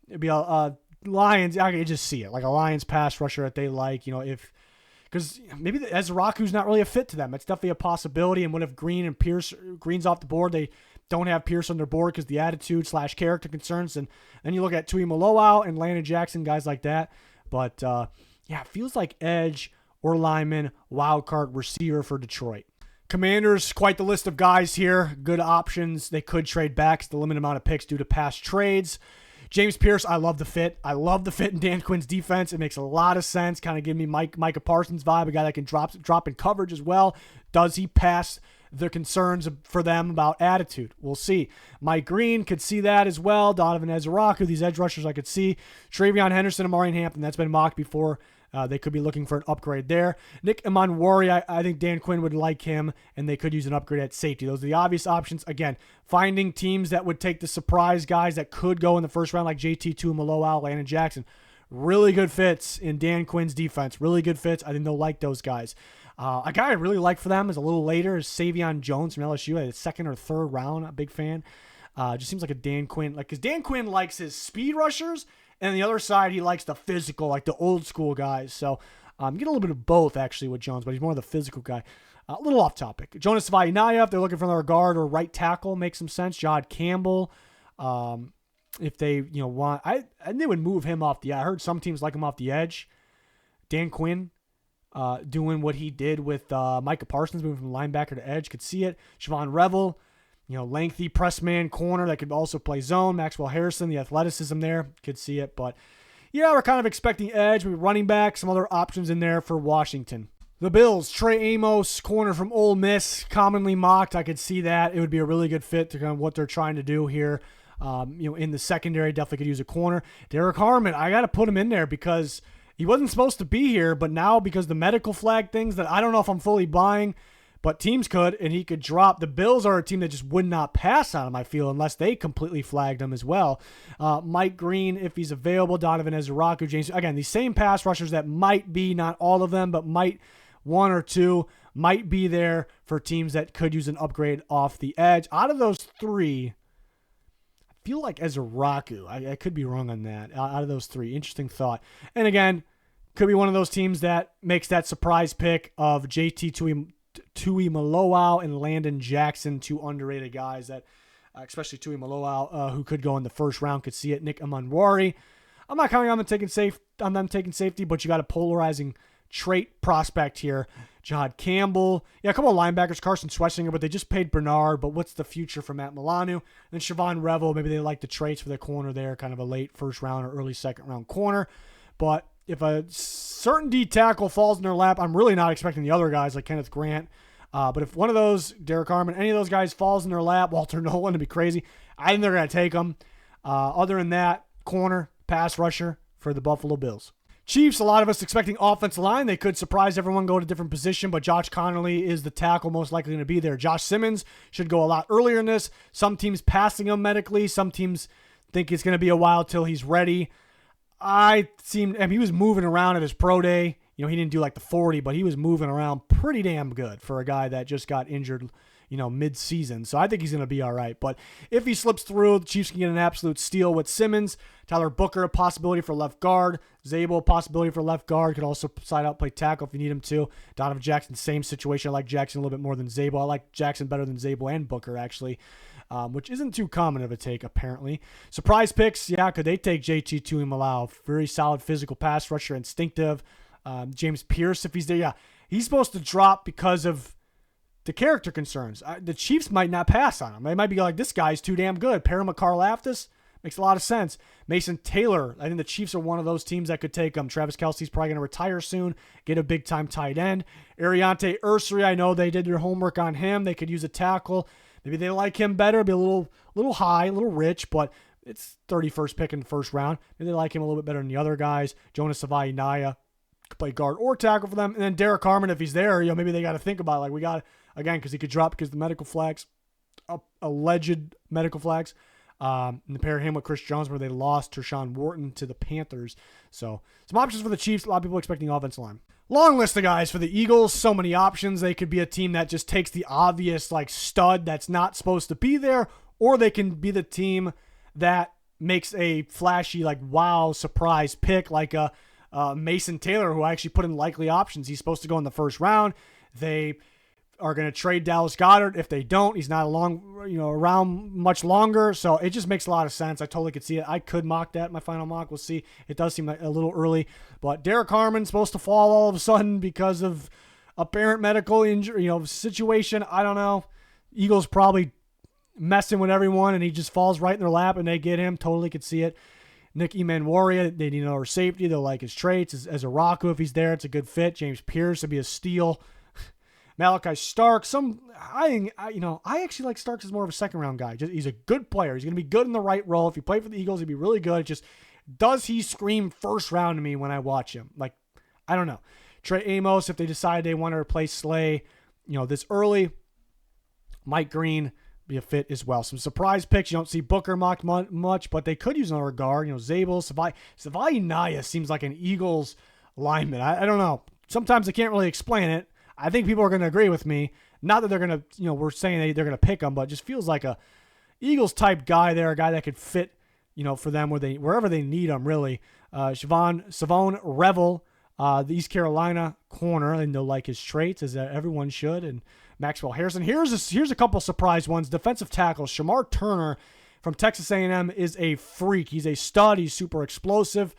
It'd be a Lions. I can just see it, like a Lions pass rusher that they like. If because maybe Ezraku's not really a fit to them. It's definitely a possibility. And what if Green's off the board? They don't have Pierce on their board because the attitude / character concerns. And then you look at Tui Maloau and Landon Jackson, guys like that. But yeah, it feels like edge or lineman, wild card receiver for Detroit. Commanders, quite the list of guys here. Good options. They could trade back. It's the limited amount of picks due to past trades. James Pierce, I love the fit. I love the fit in Dan Quinn's defense. It makes a lot of sense. Kind of give me Micah Parsons vibe, a guy that can drop in coverage as well. Does he pass the concerns for them about attitude? We'll see. Mike Green could see that as well. Donovan Ezraku, these edge rushers I could see. Travion Henderson and Amari Hampton, that's been mocked before. They could be looking for an upgrade there. Nick Emanwari, I think Dan Quinn would like him, and they could use an upgrade at safety. Those are the obvious options. Again, finding teams that would take the surprise guys that could go in the first round, like JT Tuimoloau, Landon Jackson. Really good fits in Dan Quinn's defense. Really good fits. I think they'll like those guys. A guy I really like for them is a little later is Savion Jones from LSU. A second or third round. I'm a big fan. Just seems like a Dan Quinn. Because Dan Quinn likes his speed rushers, and on the other side, he likes the physical, like the old school guys. So get a little bit of both, actually, with Jones, but he's more of the physical guy. A little off topic. Jonas Vainaya, if they're looking for another guard or right tackle, makes some sense. Jod Campbell, if they want. I they would move him off the edge. I heard some teams like him off the edge. Dan Quinn doing what he did with Micah Parsons, moving from linebacker to edge, could see it. Siobhan Revel, lengthy press man corner that could also play zone. Maxwell Harrison, the athleticism there, could see it. But yeah, we're kind of expecting edge. We're running back, some other options in there for Washington. The Bills, Trey Amos, corner from Ole Miss, commonly mocked. I could see that. It would be a really good fit to kind of what they're trying to do here. In the secondary, definitely could use a corner. Derek Harmon, I got to put him in there because he wasn't supposed to be here, but now because the medical flag things that I don't know if I'm fully buying, but teams could, and he could drop. The Bills are a team that just would not pass on him, I feel, unless they completely flagged him as well. Mike Green, if he's available, Donovan Ezraku, James. Again, these same pass rushers that might be, not all of them, but might one or two, might be there for teams that could use an upgrade off the edge. Out of those three, I feel like Ezraku. I could be wrong on that. Out of those three, interesting thought. And again, could be one of those teams that makes that surprise pick of JT Tuimoloau and Landon Jackson, two underrated guys that, especially Tuimoloau, who could go in the first round, could see it. Nick Emanwari, I'm not counting on them taking safety, but you got a polarizing trait prospect here. Jod Campbell, a couple of linebackers, Carson Schwessinger, but they just paid Bernard. But what's the future for Matt Milano? And Siobhan Revel, maybe they like the traits for the corner there, kind of a late first round or early second round corner. But if a certain D tackle falls in their lap, I'm really not expecting the other guys like Kenneth Grant. But if one of those, Derek Harmon, any of those guys falls in their lap, Walter Nolan, it'd be crazy. I think they're going to take them. Other than that, corner, pass rusher for the Buffalo Bills. Chiefs, a lot of us expecting offensive line. They could surprise everyone, go to a different position, but Josh Connolly is the tackle most likely going to be there. Josh Simmons should go a lot earlier in this. Some teams passing him medically. Some teams think it's going to be a while till he's ready. He was moving around at his pro day. He didn't do like the 40, but he was moving around pretty damn good for a guy that just got injured, mid-season. So I think he's going to be all right. But if he slips through, the Chiefs can get an absolute steal with Simmons. Tyler Booker, a possibility for left guard. Zabel, a possibility for left guard. Could also side out, play tackle if you need him to. Donovan Jackson, same situation. I like Jackson a little bit more than Zabel. I like Jackson better than Zabel and Booker, actually, which isn't too common of a take, apparently. Surprise picks, could they take JT Tuimoloau? Very solid physical pass rusher, instinctive. James Pierce, if he's there, he's supposed to drop because of the character concerns. The Chiefs might not pass on him. They might be like, this guy's too damn good. Pair him with Karlaftis. Makes a lot of sense. Mason Taylor, I think the Chiefs are one of those teams that could take him. Travis Kelce's probably going to retire soon, get a big-time tight end. Ariante Ursary, I know they did their homework on him. They could use a tackle. Maybe they like him better, be a little high, a little rich, but it's 31st pick in the first round. Maybe they like him a little bit better than the other guys. Jonas Savaiinaya could play guard or tackle for them. And then Derek Harmon, if he's there, maybe they got to think about it. Like, we got, again, because he could drop because the medical flags, alleged medical flags, and pair him with Chris Jones, where they lost Tershawn Wharton to the Panthers. So some options for the Chiefs. A lot of people expecting offensive line. Long list of guys for the Eagles. So many options. They could be a team that just takes the obvious stud that's not supposed to be there, or they can be the team that makes a flashy wow surprise pick like a Mason Taylor, who I actually put in likely options. He's supposed to go in the first round. They are going to trade Dallas Goedert. If they don't, he's not around much longer. So it just makes a lot of sense. I totally could see it. I could mock that in my final mock. We'll see. It does seem like a little early. But Derek Harmon's supposed to fall all of a sudden because of apparent medical injury, situation. I don't know. Eagles probably messing with everyone, and he just falls right in their lap, and they get him. Totally could see it. Nick Emmanwori, they need another safety. They'll like his traits. As a Raku, if he's there, it's a good fit. James Pierce would be a steal. Malachi Stark, I actually like Starks as more of a second-round guy. He's a good player. He's going to be good in the right role. If he played for the Eagles, he'd be really good. It's just, does he scream first round to me when I watch him? Like, I don't know. Trey Amos, if they decide they want to replace Slay, this early, Mike Green be a fit as well. Some surprise picks. You don't see Booker mocked much, but they could use another guard. Zabel, Savai Naya seems like an Eagles lineman. I don't know. Sometimes I can't really explain it. I think people are going to agree with me. Not that they're going to, we're saying they're going to pick him, but it just feels like a Eagles type guy there, a guy that could fit, for them wherever they need him, really. Savon Revel, the East Carolina corner, and they'll like his traits, as everyone should, and Maxwell Harrison. Here's a couple surprise ones. Defensive tackle, Shamar Turner from Texas A&M is a freak. He's a stud. He's super explosive.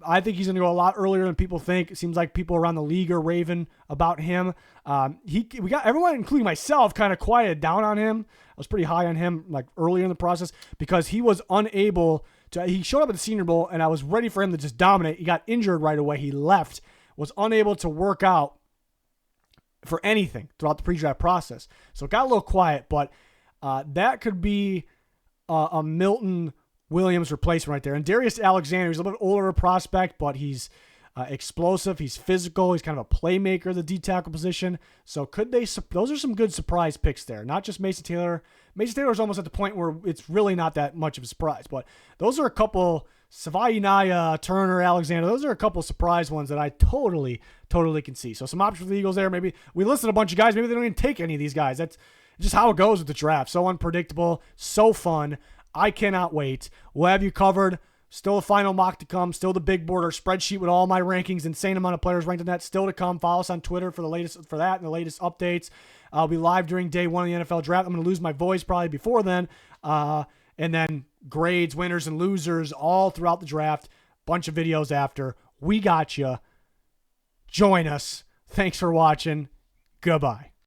I think he's going to go a lot earlier than people think. It seems like people around the league are raving about him. We got everyone, including myself, kind of quieted down on him. I was pretty high on him like earlier in the process because he was unable to. He showed up at the Senior Bowl, and I was ready for him to just dominate. He got injured right away. He left, was unable to work out for anything throughout the pre-draft process. So it got a little quiet, but that could be a Milton Williams replacement right there. And Darius Alexander, he's a little bit older prospect, but he's explosive. He's physical. He's kind of a playmaker, the D-tackle position. So those are some good surprise picks there. Not just Mason Taylor. Mason Taylor is almost at the point where it's really not that much of a surprise, but those are a couple, Savai Naya, Turner, Alexander, those are a couple surprise ones that I totally can see. So some options for the Eagles there. Maybe we listed a bunch of guys. Maybe they don't even take any of these guys. That's just how it goes with the draft. So unpredictable, so fun. I cannot wait. We'll have you covered. Still a final mock to come. Still the big board or spreadsheet with all my rankings. Insane amount of players ranked in that. Still to come. Follow us on Twitter for the latest for that and the latest updates. I'll be live during day one of the NFL draft. I'm going to lose my voice probably before then. And then grades, winners, and losers all throughout the draft. Bunch of videos after. We got you. Join us. Thanks for watching. Goodbye.